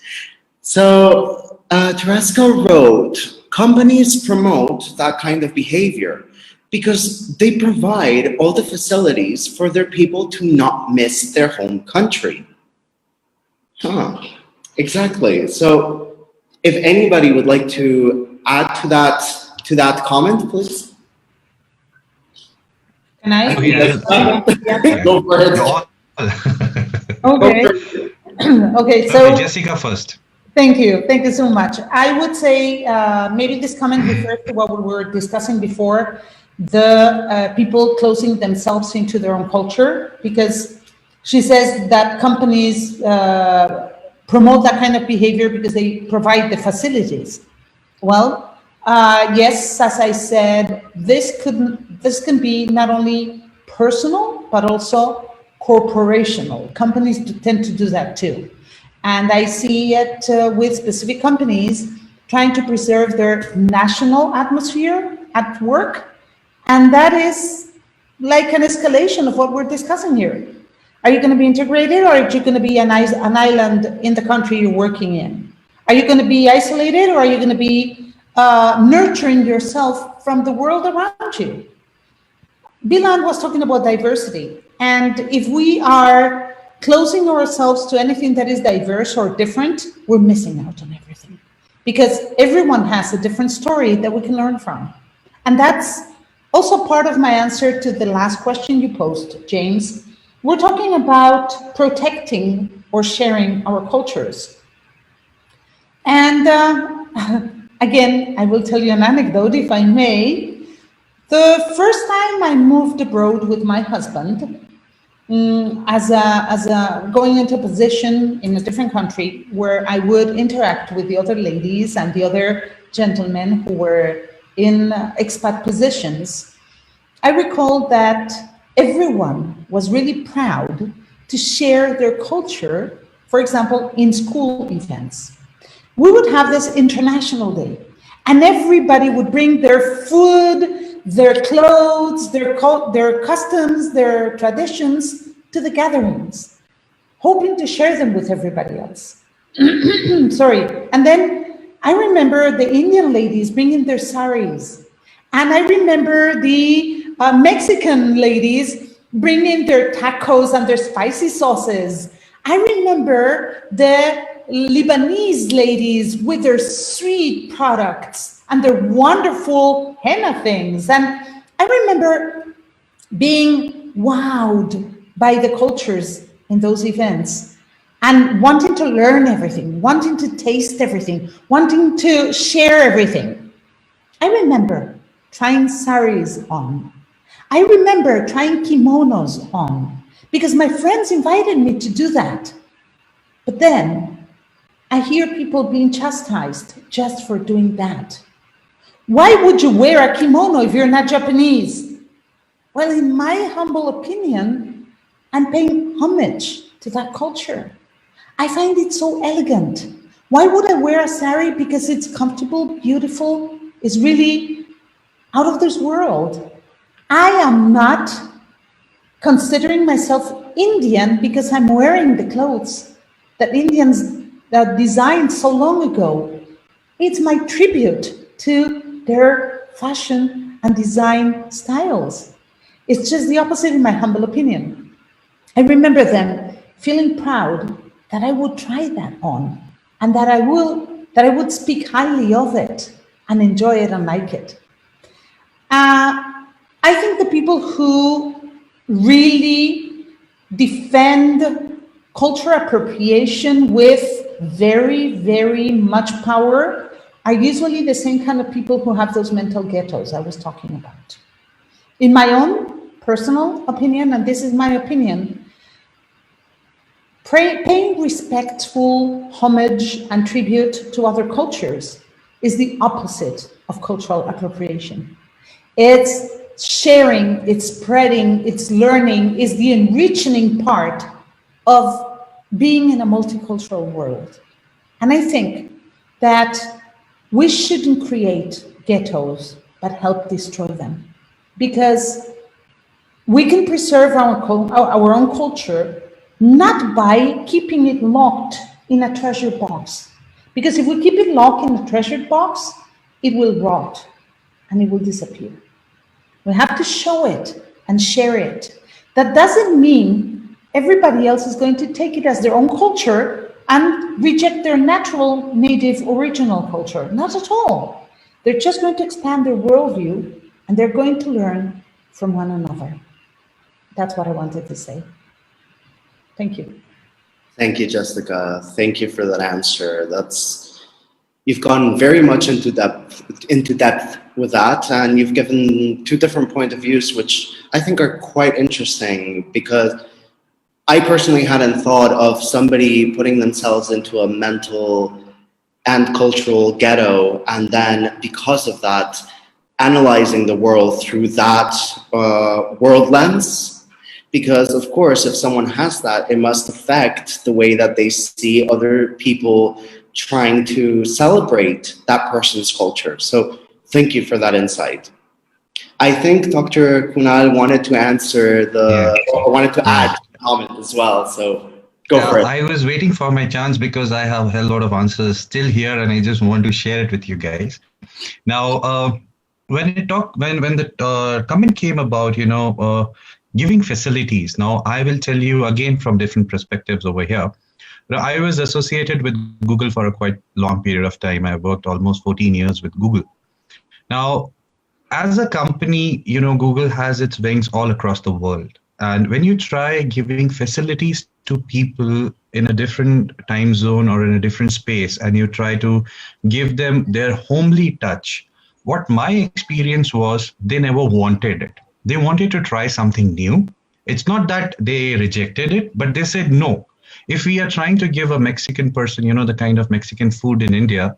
So Tereska wrote, companies promote that kind of behavior because they provide all the facilities for their people to not miss their home country. Exactly. So if anybody would like to add to that comment, please. Can I? Go for it. Okay. Okay, so Jessica first. thank you so much. I would say maybe this comment refers to what we were discussing before, the people closing themselves into their own culture, because she says that companies promote that kind of behavior because they provide the facilities. Well, yes, as I said, this can be not only personal, but also corporational. Companies tend to do that too. And I see it with specific companies trying to preserve their national atmosphere at work. And that is like an escalation of what we're discussing here. Are you going to be integrated, or are you going to be an island in the country you're working in? Are you going to be isolated, or are you going to be nurturing yourself from the world around you? Biland was talking about diversity. And if we are closing ourselves to anything that is diverse or different, we're missing out on everything. Because everyone has a different story that we can learn from. And that's also part of my answer to the last question you posed, James. We're talking about protecting or sharing our cultures. And again, I will tell you an anecdote, if I may. The first time I moved abroad with my husband, as a going into a position in a different country where I would interact with the other ladies and the other gentlemen who were in expat positions, I recall that everyone was really proud to share their culture, for example, in school events. We would have this international day, and everybody would bring their food, their clothes, their customs, their traditions to the gatherings, hoping to share them with everybody else. Sorry. And then I remember the Indian ladies bringing their saris. And I remember the Mexican ladies bringing their tacos and their spicy sauces. I remember the Lebanese ladies with their sweet products and their wonderful henna things. And I remember being wowed by the cultures in those events and wanting to learn everything, wanting to taste everything, wanting to share everything. I remember trying saris on. I remember trying kimonos on because my friends invited me to do that. But then I hear people being chastised just for doing that. Why would you wear a kimono if you're not Japanese? Well, in my humble opinion, I'm paying homage to that culture. I find it so elegant. Why would I wear a sari? Because it's comfortable, beautiful, it's really out of this world. I am not considering myself Indian because I'm wearing the clothes that Indians designed so long ago. It's my tribute to their fashion and design styles. It's just the opposite in my humble opinion. I remember them feeling proud that I would try that on and that I would speak highly of it and enjoy it and like it. I think the people who really defend cultural appropriation with very, very much power are usually the same kind of people who have those mental ghettos I was talking about. In my own personal opinion, and this is my opinion, paying respectful homage and tribute to other cultures is the opposite of cultural appropriation. It's sharing, it's spreading, it's learning, is the enriching part of being in a multicultural world. And I think that we shouldn't create ghettos, but help destroy them. Because we can preserve our own culture not by keeping it locked in a treasure box. Because if we keep it locked in a treasure box, it will rot and it will disappear. We have to show it and share it. That doesn't mean everybody else is going to take it as their own culture and reject their natural, native, original culture. Not at all. They're just going to expand their worldview and they're going to learn from one another. That's what I wanted to say. Thank you. Thank you, Jessica. Thank you for that answer. You've gone very much into depth with that, and you've given two different point of views, which I think are quite interesting, because I personally hadn't thought of somebody putting themselves into a mental and cultural ghetto, and then because of that, analyzing the world through that world lens. Because of course, if someone has that, it must affect the way that they see other people trying to celebrate that person's culture. So thank you for that insight. I think Dr. Kunal wanted to answer wanted to add a comment as well. So go for it. I was waiting for my chance because I have a lot of answers still here and I just want to share it with you guys. Now, when the comment came about, giving facilities. Now, I will tell you again from different perspectives over here. I was associated with Google for a quite long period of time. I worked almost 14 years with Google. Now, as a company, Google has its wings all across the world. And when you try giving facilities to people in a different time zone or in a different space, and you try to give them their homely touch, what my experience was, they never wanted it. They wanted to try something new. It's not that they rejected it, but they said no. If we are trying to give a Mexican person, the kind of Mexican food in India,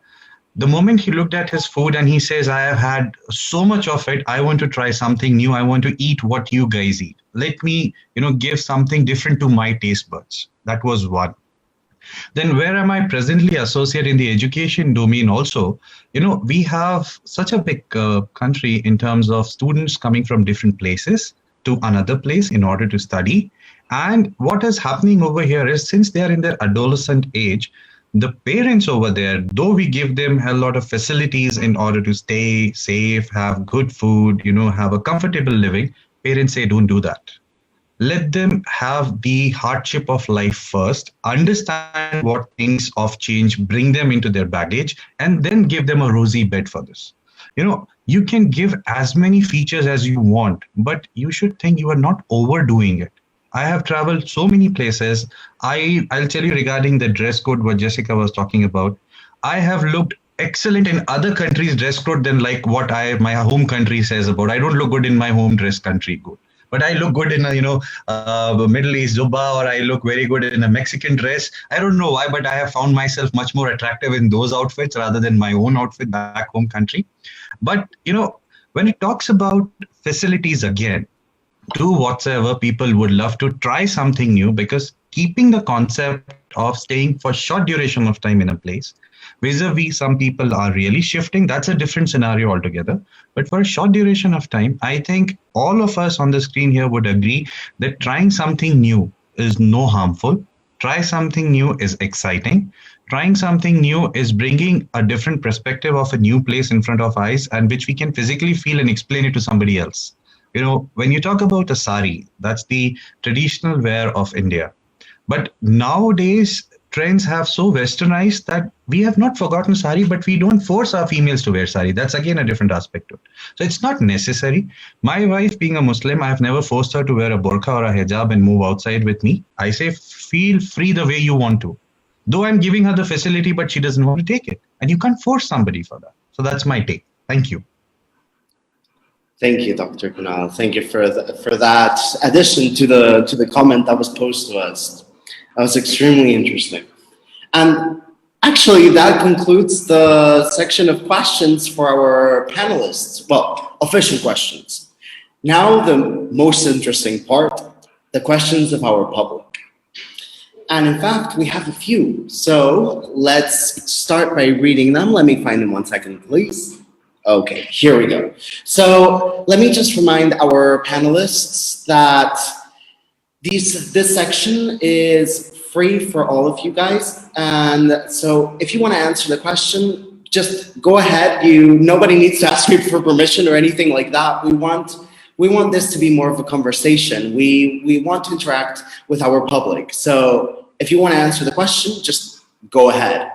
the moment he looked at his food and he says, I have had so much of it, I want to try something new. I want to eat what you guys eat. Let me, give something different to my taste buds. That was one. Then where am I presently associated in the education domain also? We have such a big country in terms of students coming from different places to another place in order to study. And what is happening over here is, since they are in their adolescent age, the parents over there, though we give them a lot of facilities in order to stay safe, have good food, have a comfortable living, parents say, don't do that. Let them have the hardship of life first, understand what things of change bring them into their baggage, and then give them a rosy bed for this. You can give as many features as you want, but you should think you are not overdoing it. I have traveled so many places. I'll tell you regarding the dress code, what Jessica was talking about. I have looked excellent in other countries' dress code than like what my home country says about. I don't look good in my home dress country code. But I look good in a, Middle East zubba, or I look very good in a Mexican dress. I don't know why, but I have found myself much more attractive in those outfits rather than my own outfit back home country. But, when it talks about facilities again, do whatsoever, people would love to try something new, because keeping the concept of staying for short duration of time in a place, vis-a-vis some people are really shifting, that's a different scenario altogether. But for a short duration of time, I think all of us on the screen here would agree that trying something new is no harmful. Try something new is exciting. Trying something new is bringing a different perspective of a new place in front of eyes, and which we can physically feel and explain it to somebody else. When you talk about a sari, that's the traditional wear of India. But nowadays, trends have so westernized that we have not forgotten sari, but we don't force our females to wear sari. That's again a different aspect to it. So it's not necessary. My wife, being a Muslim, I have never forced her to wear a burqa or a hijab and move outside with me. I say, feel free the way you want to. Though I'm giving her the facility, but she doesn't want to take it. And you can't force somebody for that. So that's my take. Thank you. Thank you, Dr. Kunal. Thank you for that addition to the comment that was posed to us. That was extremely interesting. And actually, that concludes the section of questions for our panelists. Well, official questions. Now, the most interesting part, the questions of our public. And in fact, we have a few. So let's start by reading them. Let me find them 1 second, please. Okay, here we go. So let me just remind our panelists that this section is free for all of you guys. And so if you want to answer the question, just go ahead. Nobody needs to ask me for permission or anything like that. We want this to be more of a conversation. We want to interact with our public. So if you want to answer the question, just go ahead.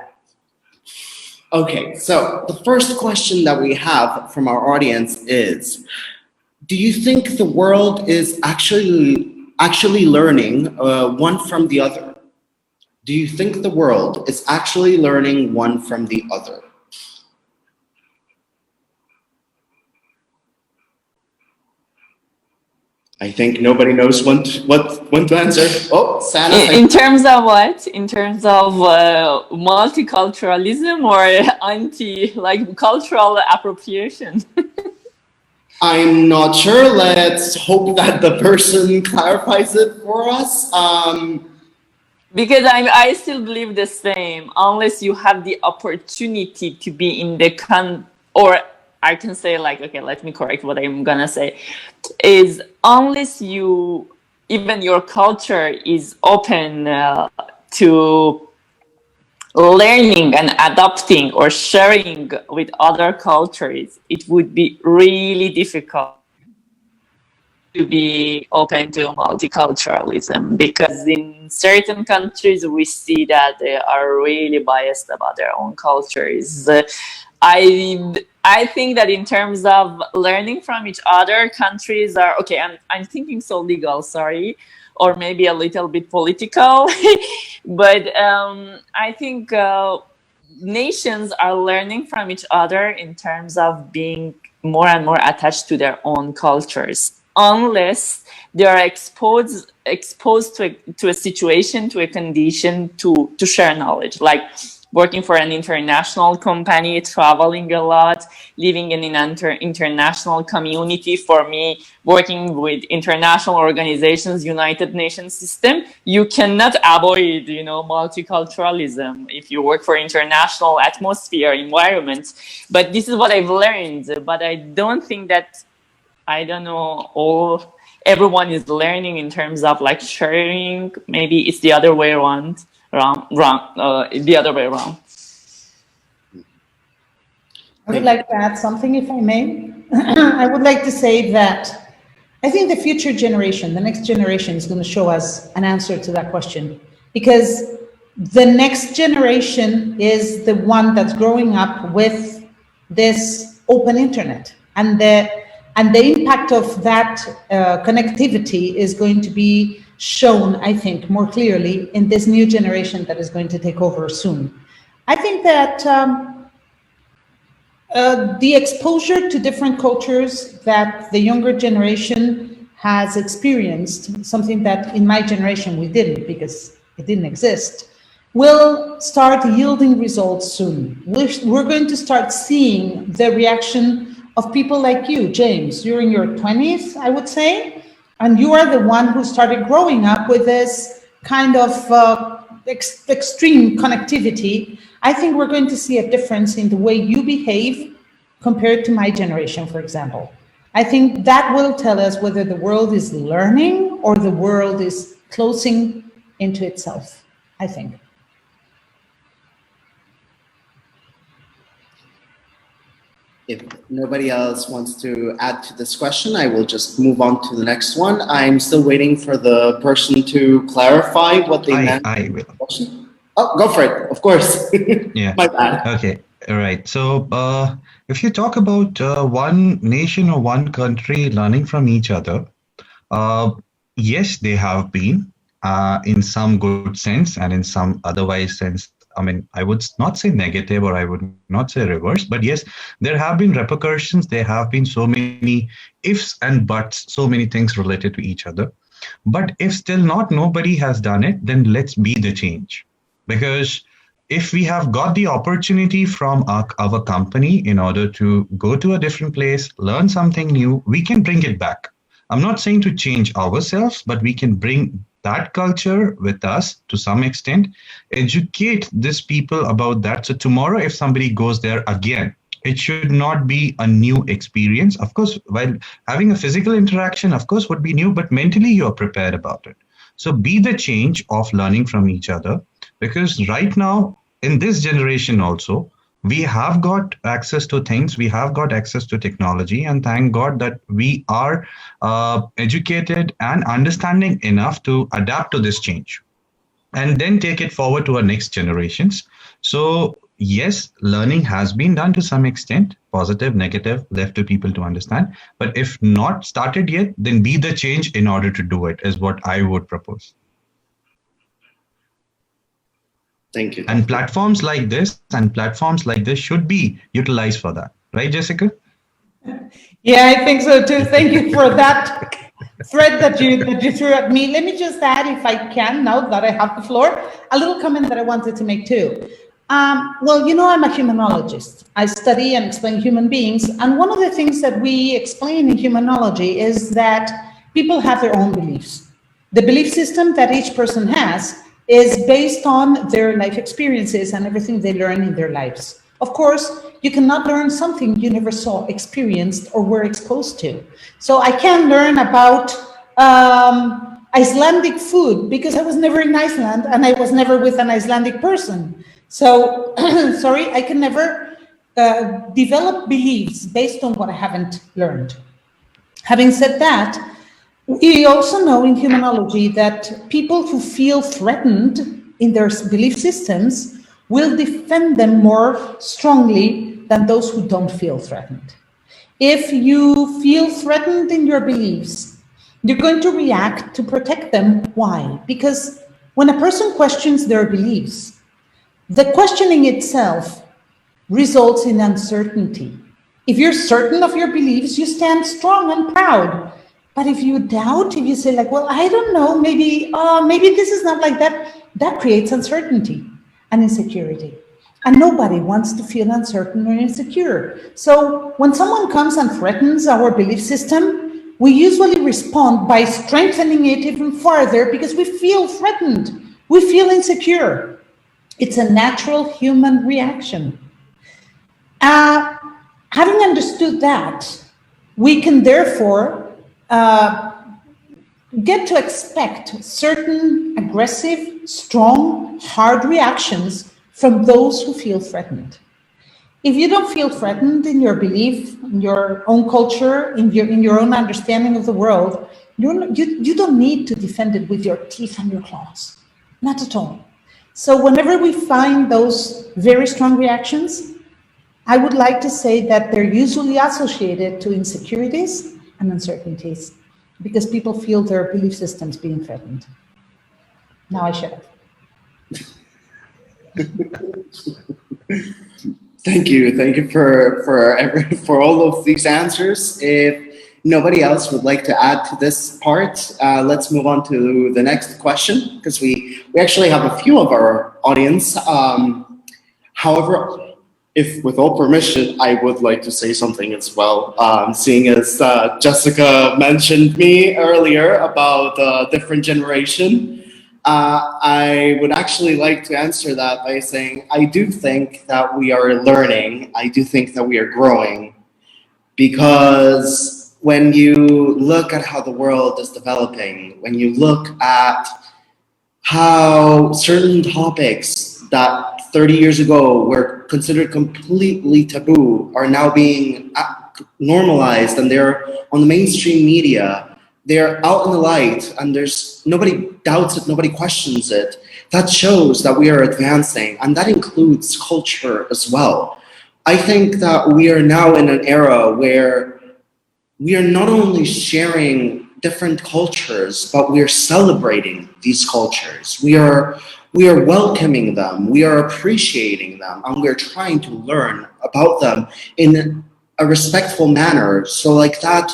Okay, so the first question that we have from our audience is, do you think the world is actually learning one from the other? Do you think the world is actually learning one from the other? I think nobody knows when to answer. Oh, Sanaz. In terms of what? In terms of multiculturalism or cultural appropriation? I'm not sure. Let's hope that the person clarifies it for us. Because I still believe the same. Unless you have the opportunity to be in the or I can say okay, let me correct what I'm gonna say, is unless even your culture is open to learning and adopting or sharing with other cultures, it would be really difficult to be open to multiculturalism, because in certain countries we see that they are really biased about their own cultures. I think that in terms of learning from each other, countries are okay. I'm thinking so legal, sorry, or maybe a little bit political, but I think nations are learning from each other in terms of being more and more attached to their own cultures, unless they are exposed to a situation, to a condition to share knowledge, like working for an international company, traveling a lot, living in an international community. For me, working with international organizations, United Nations system, you cannot avoid, multiculturalism if you work for international atmosphere, environment. But this is what I've learned. But I don't think that, everyone is learning in terms of sharing. Maybe it's the other way around. The other way around. I would like to add something, if I may. I would like to say that I think the future generation, the next generation, is going to show us an answer to that question, because the next generation is the one that's growing up with this open internet, and the impact of that connectivity is going to be shown, I think, more clearly in this new generation that is going to take over soon. I think that the exposure to different cultures that the younger generation has experienced, something that in my generation we didn't, because it didn't exist, will start yielding results soon. We're going to start seeing the reaction of people like you, James. You're in your 20s, I would say, and you are the one who started growing up with this kind of extreme connectivity. I think we're going to see a difference in the way you behave compared to my generation, for example. I think that will tell us whether the world is learning or the world is closing into itself, I think. If nobody else wants to add to this question, I will just move on to the next one. I'm still waiting for the person to clarify what they meant. I will. Oh, go for it. Of course. Yeah. My bad. Okay. All right. So, if you talk about one nation or one country learning from each other, uh, yes, they have been in some good sense and in some otherwise sense. I mean, I would not say negative or I would not say reverse, but yes, there have been repercussions. There have been so many ifs and buts, so many things related to each other. But if still not nobody has done it, then let's be the change. Because if we have got the opportunity from our company in order to go to a different place, learn something new, we can bring it back. I'm not saying to change ourselves, but we can bring that culture with us to some extent, educate these people about that. So tomorrow, if somebody goes there again, it should not be a new experience. Of course, while having a physical interaction, of course, would be new, but mentally you're prepared about it. So be the change of learning from each other, because right now, in this generation also, we have got access to things, we have got access to technology, and thank God that we are educated and understanding enough to adapt to this change and then take it forward to our next generations. So yes, learning has been done to some extent, positive, negative, left to people to understand. But if not started yet, then be the change in order to do it, is what I would propose. Thank you. And platforms like this should be utilized for that. Right, Jessica? Yeah, I think so too. Thank you for that thread that you threw at me. Let me just add, if I can, now that I have the floor, a little comment that I wanted to make too. Well, you know, I'm a humanologist. I study and explain human beings. And one of the things that we explain in humanology is that people have their own beliefs. The belief system that each person has is based on their life experiences and everything they learn in their lives. Of course, you cannot learn something you never saw, experienced, or were exposed to. So I can learn about Icelandic food because I was never in Iceland and I was never with an Icelandic person. So, sorry, I can never develop beliefs based on what I haven't learned. Having said that, we also know in humanology that people who feel threatened in their belief systems will defend them more strongly than those who don't feel threatened. If you feel threatened in your beliefs, you're going to react to protect them. Why? Because when a person questions their beliefs, the questioning itself results in uncertainty. If you're certain of your beliefs, you stand strong and proud. But if you doubt, if you say like, well, I don't know, maybe this is not like that, that creates uncertainty and insecurity. And nobody wants to feel uncertain or insecure. So when someone comes and threatens our belief system, we usually respond by strengthening it even further because we feel threatened, we feel insecure. It's a natural human reaction. Having understood that, we can therefore get to expect certain aggressive, strong, hard reactions from those who feel threatened. If you don't feel threatened in your belief, in your own culture, in your own understanding of the world, you don't need to defend it with your teeth and your claws, not at all. So whenever we find those very strong reactions, I would like to say that they're usually associated to insecurities and uncertainties because people feel their belief systems being threatened. Now I shut up. Thank you for all of these answers. If nobody else would like to add to this part, let's move on to the next question because we actually have a few of our audience. However, if with all permission, I would like to say something as well. Seeing as Jessica mentioned me earlier about a different generation, I would actually like to answer that by saying, I do think that we are learning. I do think that we are growing because when you look at how the world is developing, when you look at how certain topics that 30 years ago were considered completely taboo are now being normalized and they're on the mainstream media, they're out in the light and there's nobody doubts it, nobody questions it. that shows that we are advancing, and that includes culture as well. I think that we are now in an era where we are not only sharing different cultures, but we are celebrating these cultures. We are welcoming them, we are appreciating them, and we're trying to learn about them in a respectful manner. So like that,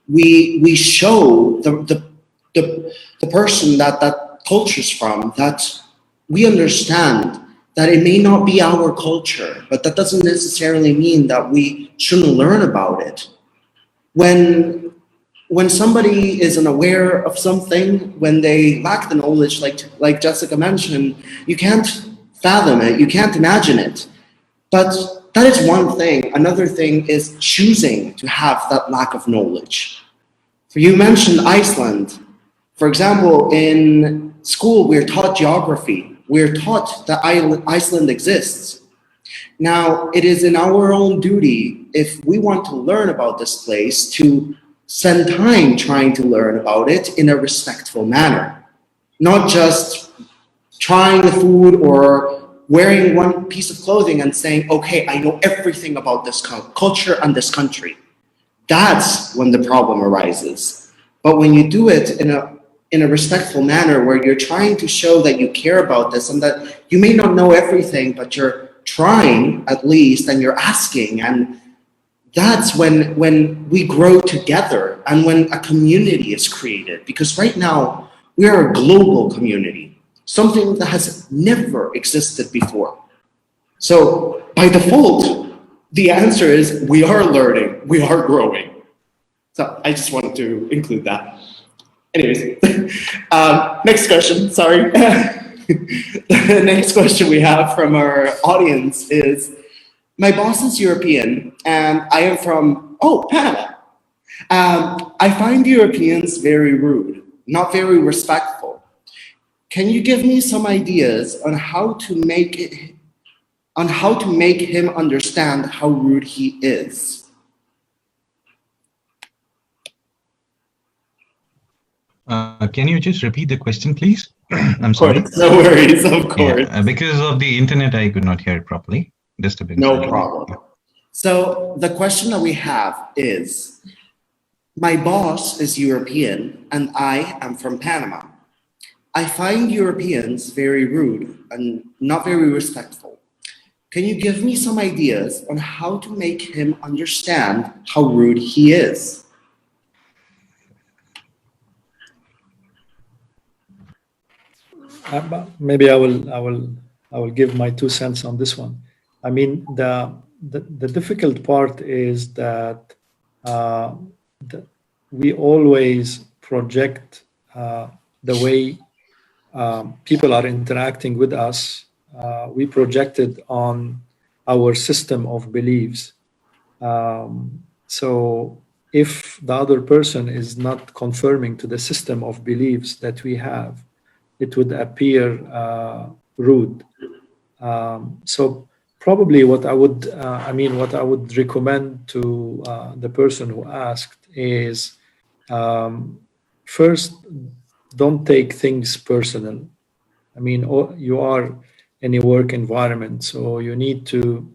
we show the person that culture's from that we understand that it may not be our culture, but that doesn't necessarily mean that we shouldn't learn about it. When somebody is unaware of something, when they lack the knowledge, like Jessica mentioned, you can't fathom it, you can't imagine it. But that is one thing. Another thing is choosing to have that lack of knowledge. So you mentioned Iceland. For example, in school, we're taught geography. We're taught that Iceland exists. Now, it is in our own duty, if we want to learn about this place, to spend time trying to learn about it in a respectful manner. Not just trying the food or wearing one piece of clothing and saying, okay, I know everything about this culture and this country. That's when the problem arises. But when you do it in a respectful manner where you're trying to show that you care about this and that you may not know everything, but you're trying at least, and you're asking, and that's when we grow together and when a community is created. Because right now, we are a global community, something that has never existed before. So by default, the answer is we are learning, we are growing. So I just wanted to include that. Anyways, next question, sorry. The next question we have from our audience is, my boss is European and I am from, Panama. I find Europeans very rude, not very respectful. Can you give me some ideas on how to make him understand how rude he is? Can you just repeat the question, please? I'm sorry. No worries, of course. Yeah, because of the internet, I could not hear it properly. Disturbance. No problem. So the question that we have is, my boss is European and I am from Panama. I find Europeans very rude and not very respectful. Can you give me some ideas on how to make him understand how rude he is? Maybe I will give my 2 cents on this one. I mean, the difficult part is that we always project the way people are interacting with us. We project it on our system of beliefs. So if the other person is not conforming to the system of beliefs that we have, it would appear rude. So probably what I would recommend to the person who asked is, first, don't take things personal. I mean, you are in a work environment, so you need to,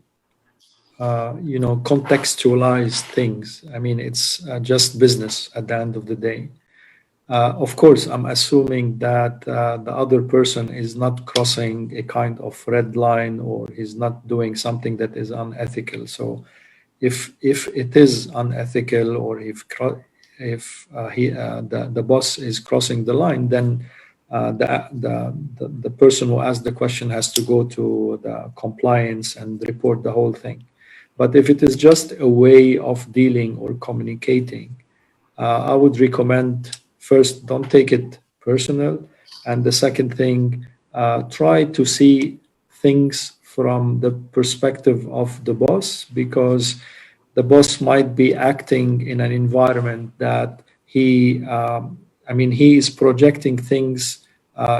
contextualize things. I mean, it's just business at the end of the day. Of course, I'm assuming that the other person is not crossing a kind of red line or is not doing something that is unethical. So if it is unethical, or if the boss is crossing the line, then the person who asked the question has to go to the compliance and report the whole thing. But if it is just a way of dealing or communicating, I would recommend, first, don't take it personal. And the second thing, try to see things from the perspective of the boss, because the boss might be acting in an environment that he is projecting things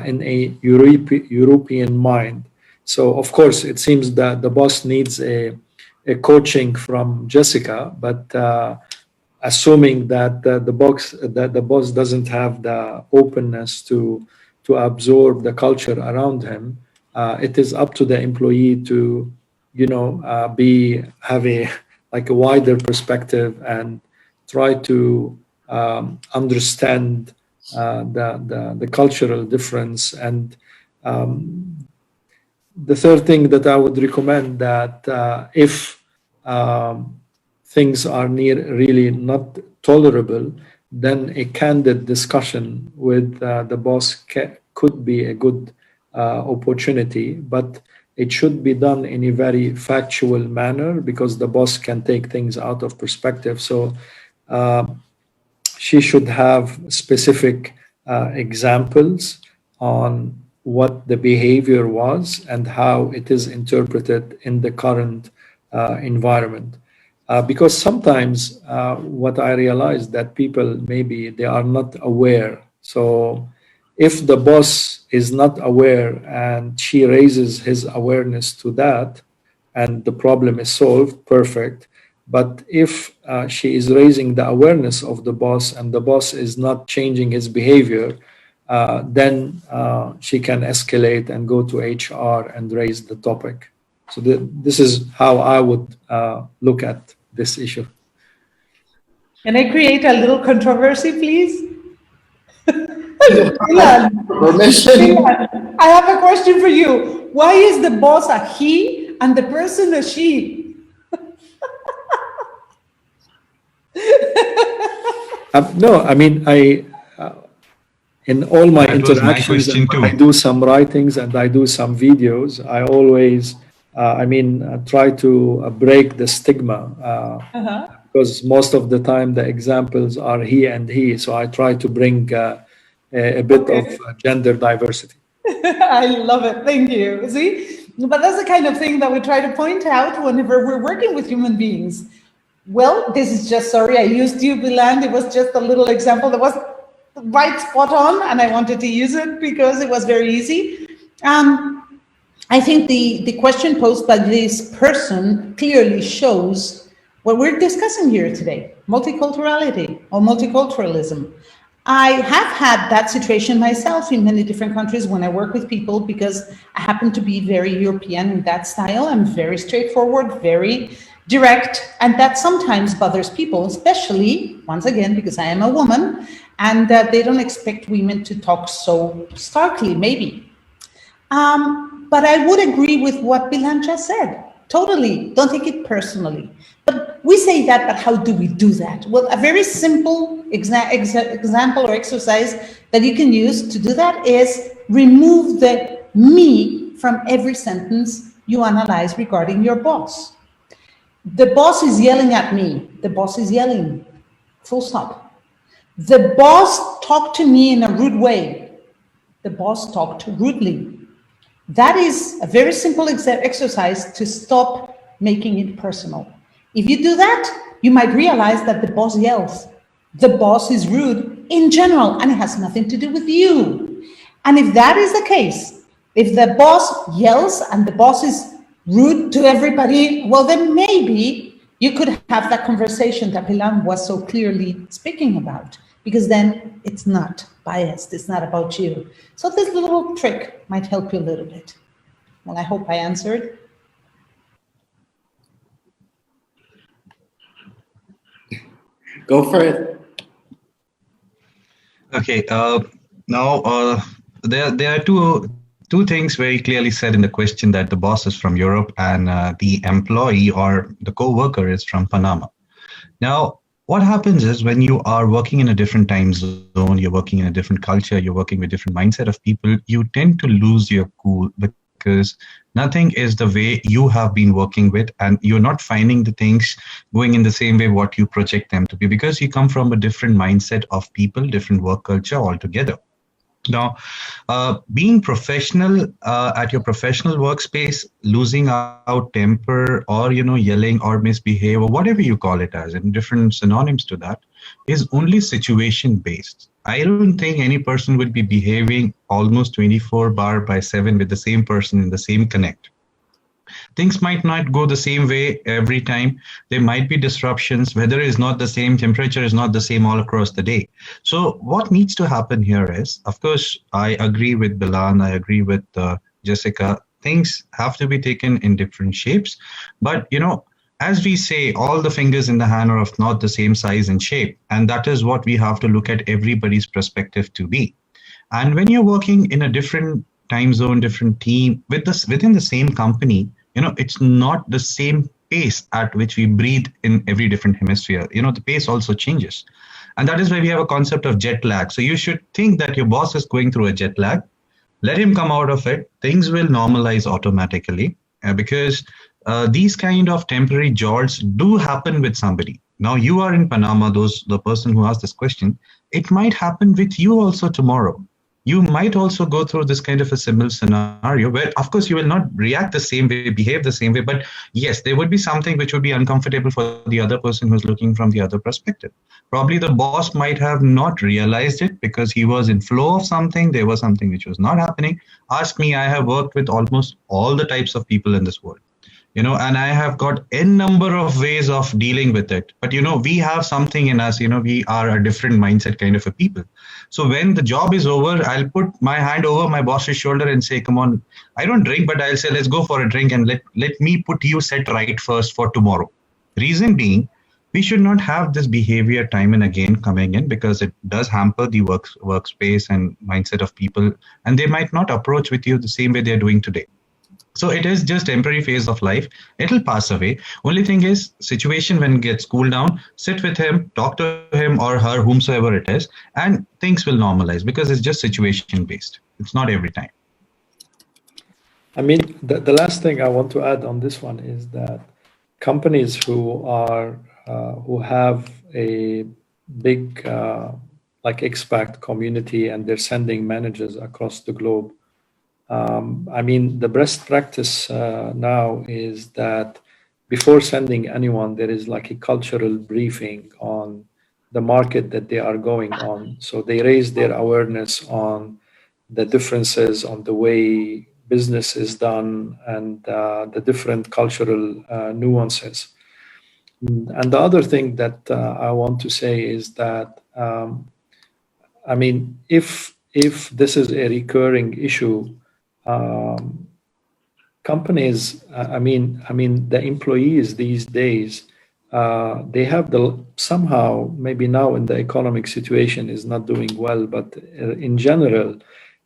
in a European mind. So of course, it seems that the boss needs a coaching from Jessica, but assuming that the boss doesn't have the openness to to absorb the culture around him. It is up to the employee to, have a wider perspective and try to understand the cultural difference. And the third thing that I would recommend, that if things are really not tolerable, then a candid discussion with the boss could be a good opportunity, but it should be done in a very factual manner, because the boss can take things out of perspective. So she should have specific examples on what the behavior was and how it is interpreted in the current environment. Because sometimes what I realize that people, maybe they are not aware. So if the boss is not aware and she raises his awareness to that and the problem is solved, perfect. But if she is raising the awareness of the boss and the boss is not changing his behavior, then she can escalate and go to HR and raise the topic. So this is how I would look at this issue. Can I create a little controversy, please? Biland, I have a question for you. Why is the boss a he and the person a she? No, I mean, in all my interactions, I do some writings and I do some videos. I always, try to break the stigma, because most of the time the examples are he and he. So I try to bring a bit of gender diversity. I love it. Thank you. See, but that's the kind of thing that we try to point out whenever we're working with human beings. Well, this is just, sorry, I used you, Biland. It was just a little example that was right spot on, and I wanted to use it because it was very easy. I think the question posed by this person clearly shows what we're discussing here today, multiculturality or multiculturalism. I have had that situation myself in many different countries when I work with people, because I happen to be very European in that style. I'm very straightforward, very direct, and that sometimes bothers people, especially, once again, because I am a woman, and they don't expect women to talk so starkly, maybe. But I would agree with what Biland just said. Totally, don't take it personally. But we say that, but how do we do that? Well, a very simple example or exercise that you can use to do that is remove the me from every sentence you analyze regarding your boss. The boss is yelling at me. The boss is yelling, full stop. The boss talked to me in a rude way. The boss talked rudely. That is a very simple exercise to stop making it personal. If you do that, you might realize that the boss yells. The boss is rude in general, and it has nothing to do with you. And if that is the case, if the boss yells and the boss is rude to everybody, well, then maybe you could have that conversation that Biland was so clearly speaking about, because then it's not biased, it's not about you. So this little trick might help you a little bit. Well, I hope I answered. Go for it. Okay, now there are two things very clearly said in the question, that the boss is from Europe and the employee or the co-worker is from Panama. Now, what happens is when you are working in a different time zone, you're working in a different culture, you're working with different mindset of people, you tend to lose your cool, because nothing is the way you have been working with, and you're not finding the things going in the same way what you project them to be, because you come from a different mindset of people, different work culture altogether. Now, being professional at your professional workspace, losing out temper or, yelling or misbehave or whatever you call it as, and different synonyms to that, is only situation based. I don't think any person would be behaving almost 24/7 with the same person in the same connect. Things might not go the same way every time. There might be disruptions. Weather is not the same. Temperature is not the same all across the day. So what needs to happen here is, of course, I agree with Bilan. I agree with Jessica. Things have to be taken in different shapes. But, as we say, all the fingers in the hand are of not the same size and shape. And that is what we have to look at everybody's perspective to be. And when you're working in a different time zone, different team within the same company, it's not the same pace at which we breathe in every different hemisphere. The pace also changes. And that is why we have a concept of jet lag. So you should think that your boss is going through a jet lag. Let him come out of it. Things will normalize automatically because these kind of temporary jolts do happen with somebody. Now you are in Panama, the person who asked this question, it might happen with you also tomorrow. You might also go through this kind of a similar scenario where, of course, you will not react the same way, behave the same way, but yes, there would be something which would be uncomfortable for the other person who's looking from the other perspective. Probably the boss might have not realized it because he was in flow of something. There was something which was not happening. Ask me, I have worked with almost all the types of people in this world. And I have got a number of ways of dealing with it. But, we have something in us, we are a different mindset kind of a people. So when the job is over, I'll put my hand over my boss's shoulder and say, come on, I don't drink, but I'll say, let's go for a drink and let me put you set right first for tomorrow. Reason being, we should not have this behavior time and again coming in because it does hamper the workspace and mindset of people. And they might not approach with you the same way they're doing today. So it is just temporary phase of life. It'll pass away. Only thing is, situation when it gets cooled down, sit with him, talk to him or her, whomsoever it is, and things will normalize because it's just situation based. It's not every time. I mean, the last thing I want to add on this one is that companies who have a big like expat community and they're sending managers across the globe. I mean, the best practice now is that before sending anyone, there is like a cultural briefing on the market that they are going on. So they raise their awareness on the differences on the way business is done and the different cultural nuances. And the other thing that I want to say is that, I mean, if this is a recurring issue, companies, I mean, the employees these days, they have somehow, maybe now in the economic situation is not doing well, but in general,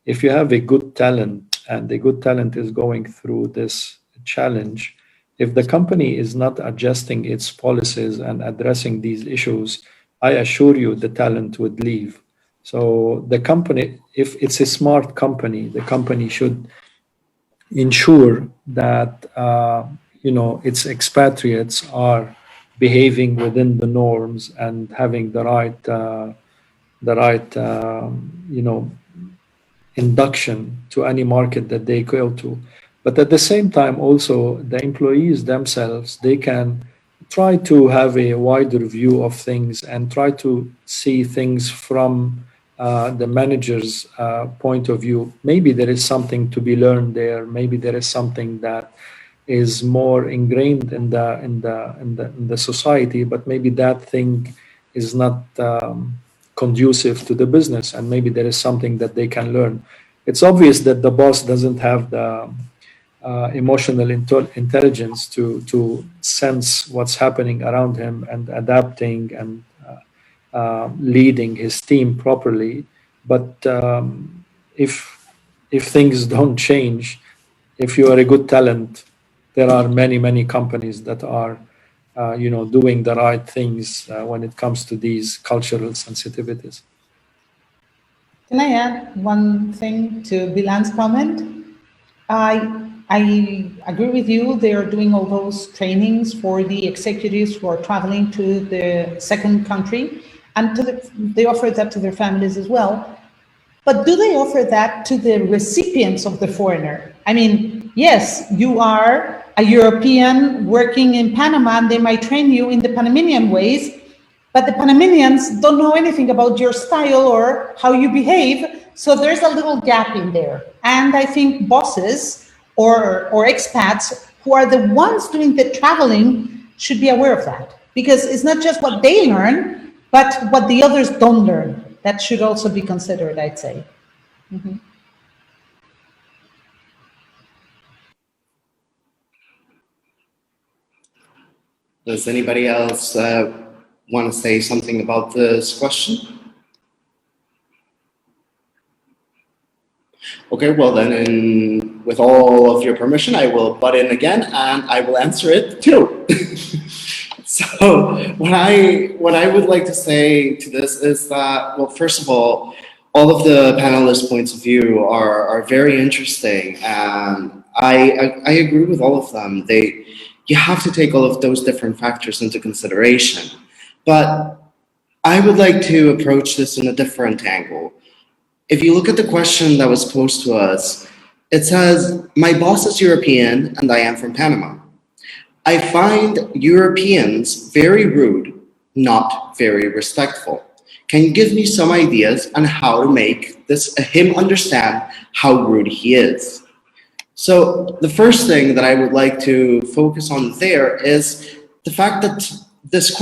if you have a good talent and the good talent is going through this challenge, if the company is not adjusting its policies and addressing these issues, I assure you the talent would leave. So the company, if it's a smart company, the company should ensure that its expatriates are behaving within the norms and having the right induction to any market that they go to. But at the same time, also the employees themselves, they can try to have a wider view of things and try to see things from the manager's point of view. Maybe there is something to be learned there. Maybe there is something that is more ingrained in the society, but maybe that thing is not conducive to the business, and maybe there is something that they can learn. It's obvious that the boss doesn't have the emotional intelligence to sense what's happening around him and adapting and leading his team properly. But if things don't change, if you are a good talent, there are many companies that are doing the right things when it comes to these cultural sensitivities. Can I add one thing to Biland's comment? I agree with you. They are doing all those trainings for the executives who are traveling to the second country, and they offer that to their families as well. But do they offer that to the recipients of the foreigner? I mean, yes, you are a European working in Panama, and they might train you in the Panamanian ways, but the Panamanians don't know anything about your style or how you behave. So there's a little gap in there. And I think bosses or expats who are the ones doing the traveling should be aware of that, because it's not just what they learn, but what the others don't learn. That should also be considered, I'd say. Mm-hmm. Does anybody else want to say something about this question? Okay, well then, with all of your permission, I will butt in again and I will answer it too. So what I would like to say to this is that, well, first of all of the panelists' points of view are very interesting, and I agree with all of them. You have to take all of those different factors into consideration. But I would like to approach this in a different angle. If you look at the question that was posed to us, it says, my boss is European and I am from Panama. I find Europeans very rude, not very respectful. Can you give me some ideas on how to make him understand how rude he is? So the first thing that I would like to focus on there is the fact that this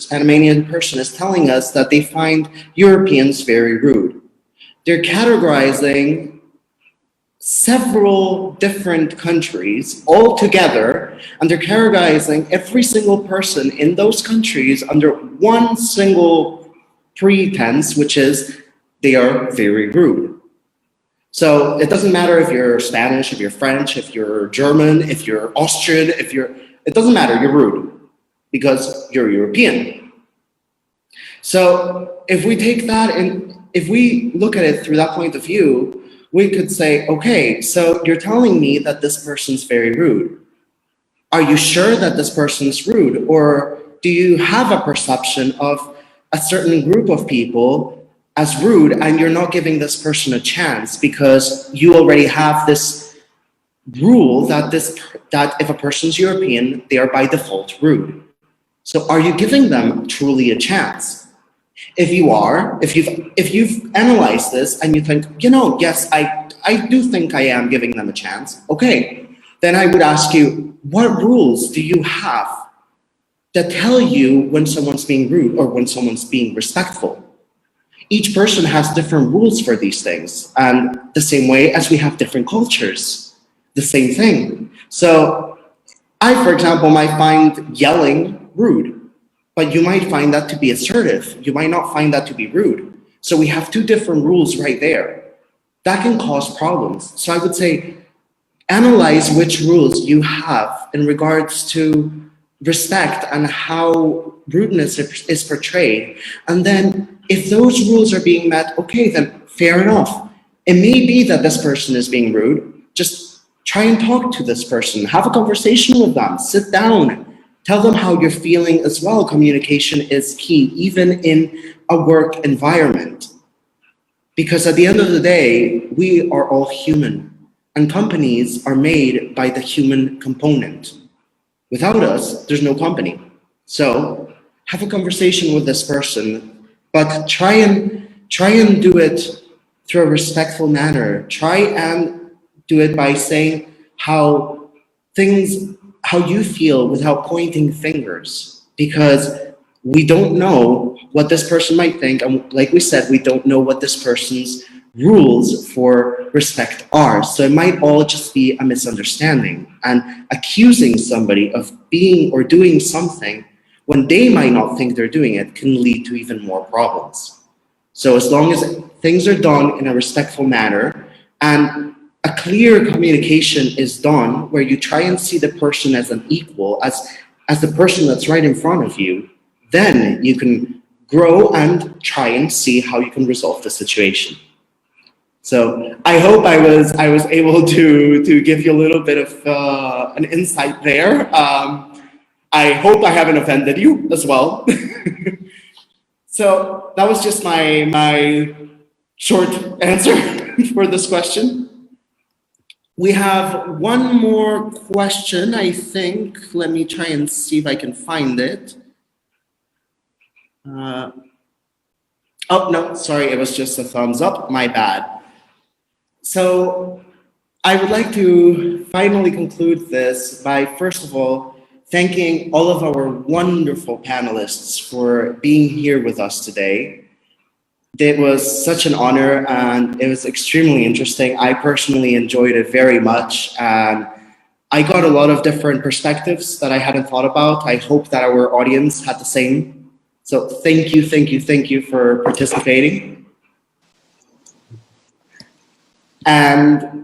Panamanian person is telling us that they find Europeans very rude. They're categorizing several different countries all together, and they're categorizing every single person in those countries under one single pretense, which is they are very rude. So it doesn't matter if you're Spanish, if you're French, if you're German, if you're Austrian, it doesn't matter, you're rude because you're European. So if we take that and if we look at it through that point of view, we could say, okay, so you're telling me that this person's very rude. Are you sure that this person's rude? Or do you have a perception of a certain group of people as rude and you're not giving this person a chance because you already have this rule that if a person's European, they are by default rude. So are you giving them truly a chance? If you are, if you've analyzed this and you think, yes, I do think I am giving them a chance, okay, then I would ask you, what rules do you have that tell you when someone's being rude or when someone's being respectful? Each person has different rules for these things, and the same way as we have different cultures, the same thing. So I, for example, might find yelling rude, but you might find that to be assertive. You might not find that to be rude. So we have two different rules right there. That can cause problems. So I would say, analyze which rules you have in regards to respect and how rudeness is portrayed. And then if those rules are being met, okay, then fair enough. It may be that this person is being rude. Just try and talk to this person. Have a conversation with them. Sit down. Tell them how you're feeling as well. Communication is key, even in a work environment. Because at the end of the day, we are all human. And companies are made by the human component. Without us, there's no company. So have a conversation with this person, but try and do it through a respectful manner. Try and do it by saying how you feel without pointing fingers, because we don't know what this person might think. And like we said, we don't know what this person's rules for respect are. So it might all just be a misunderstanding, and accusing somebody of being or doing something when they might not think they're doing it can lead to even more problems. So as long as things are done in a respectful manner and a clear communication is done where you try and see the person as an equal, as the person that's right in front of you, then you can grow and try and see how you can resolve the situation. So I hope I was able to give you a little bit of an insight there. I hope I haven't offended you as well. So that was just my short answer for this question. We have one more question, I think. Let me try and see if I can find it. Oh, no, sorry, it was just a thumbs up, my bad. So I would like to finally conclude this by, first of all, thanking all of our wonderful panelists for being here with us today. It was such an honor and it was extremely interesting. I personally enjoyed it very much, and I got a lot of different perspectives that I hadn't thought about. I hope that our audience had the same. So thank you for participating. And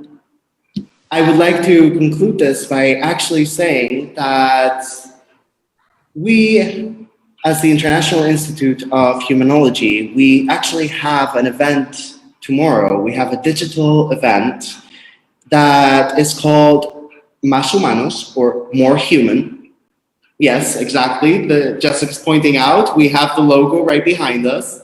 I would like to conclude this by actually saying that we, as the International Institute of Humanology, we actually have an event tomorrow. We have a digital event that is called Más Humanos, or More Human. Yes, exactly. Jessica's pointing out, we have the logo right behind us.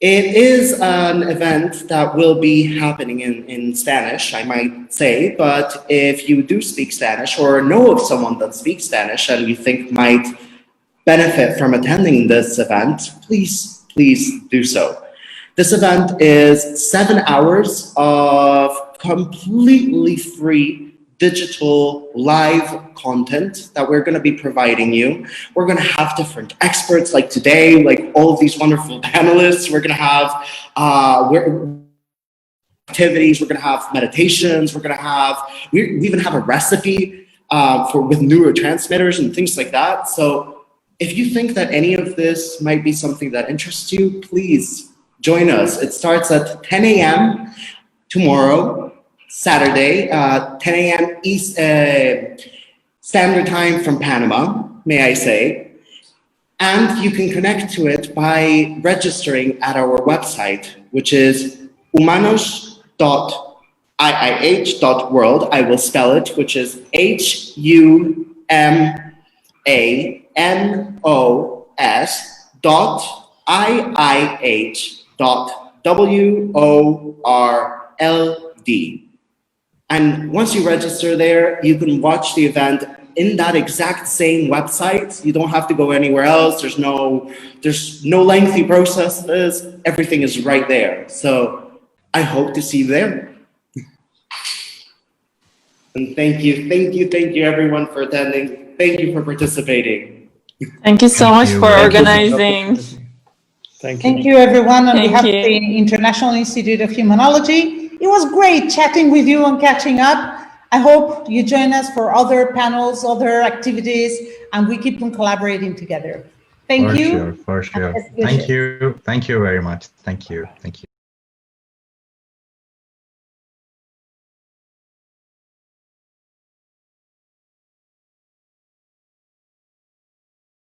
It is an event that will be happening in Spanish, I might say, but if you do speak Spanish or know of someone that speaks Spanish and you think might benefit from attending this event, please do so. This event is 7 hours of completely free digital live content that we're going to be providing you. We're going to have different experts like today, like all of these wonderful panelists. We're going to have activities, we're going to have meditations, we're going to have, we even have a recipe with neurotransmitters and things like that. So if you think that any of this might be something that interests you, please join us. It starts at 10 a.m. tomorrow, Saturday, 10 a.m. East Standard Time from Panama, may I say. And you can connect to it by registering at our website, which is humanos.iih.world. I will spell it, which is humanos.iih.world. And once you register there, you can watch the event in that exact same website. You don't have to go anywhere else. There's no lengthy processes. Everything is right there. So I hope to see you there. And thank you everyone for attending. Thank you for participating. Thank you so much for organizing. Thank you everyone on behalf of the International Institute of Humanology. It was great chatting with you and catching up. I hope you join us for other panels, other activities, and we keep on collaborating together. Thank you. For sure. Thank you very much. Thank you.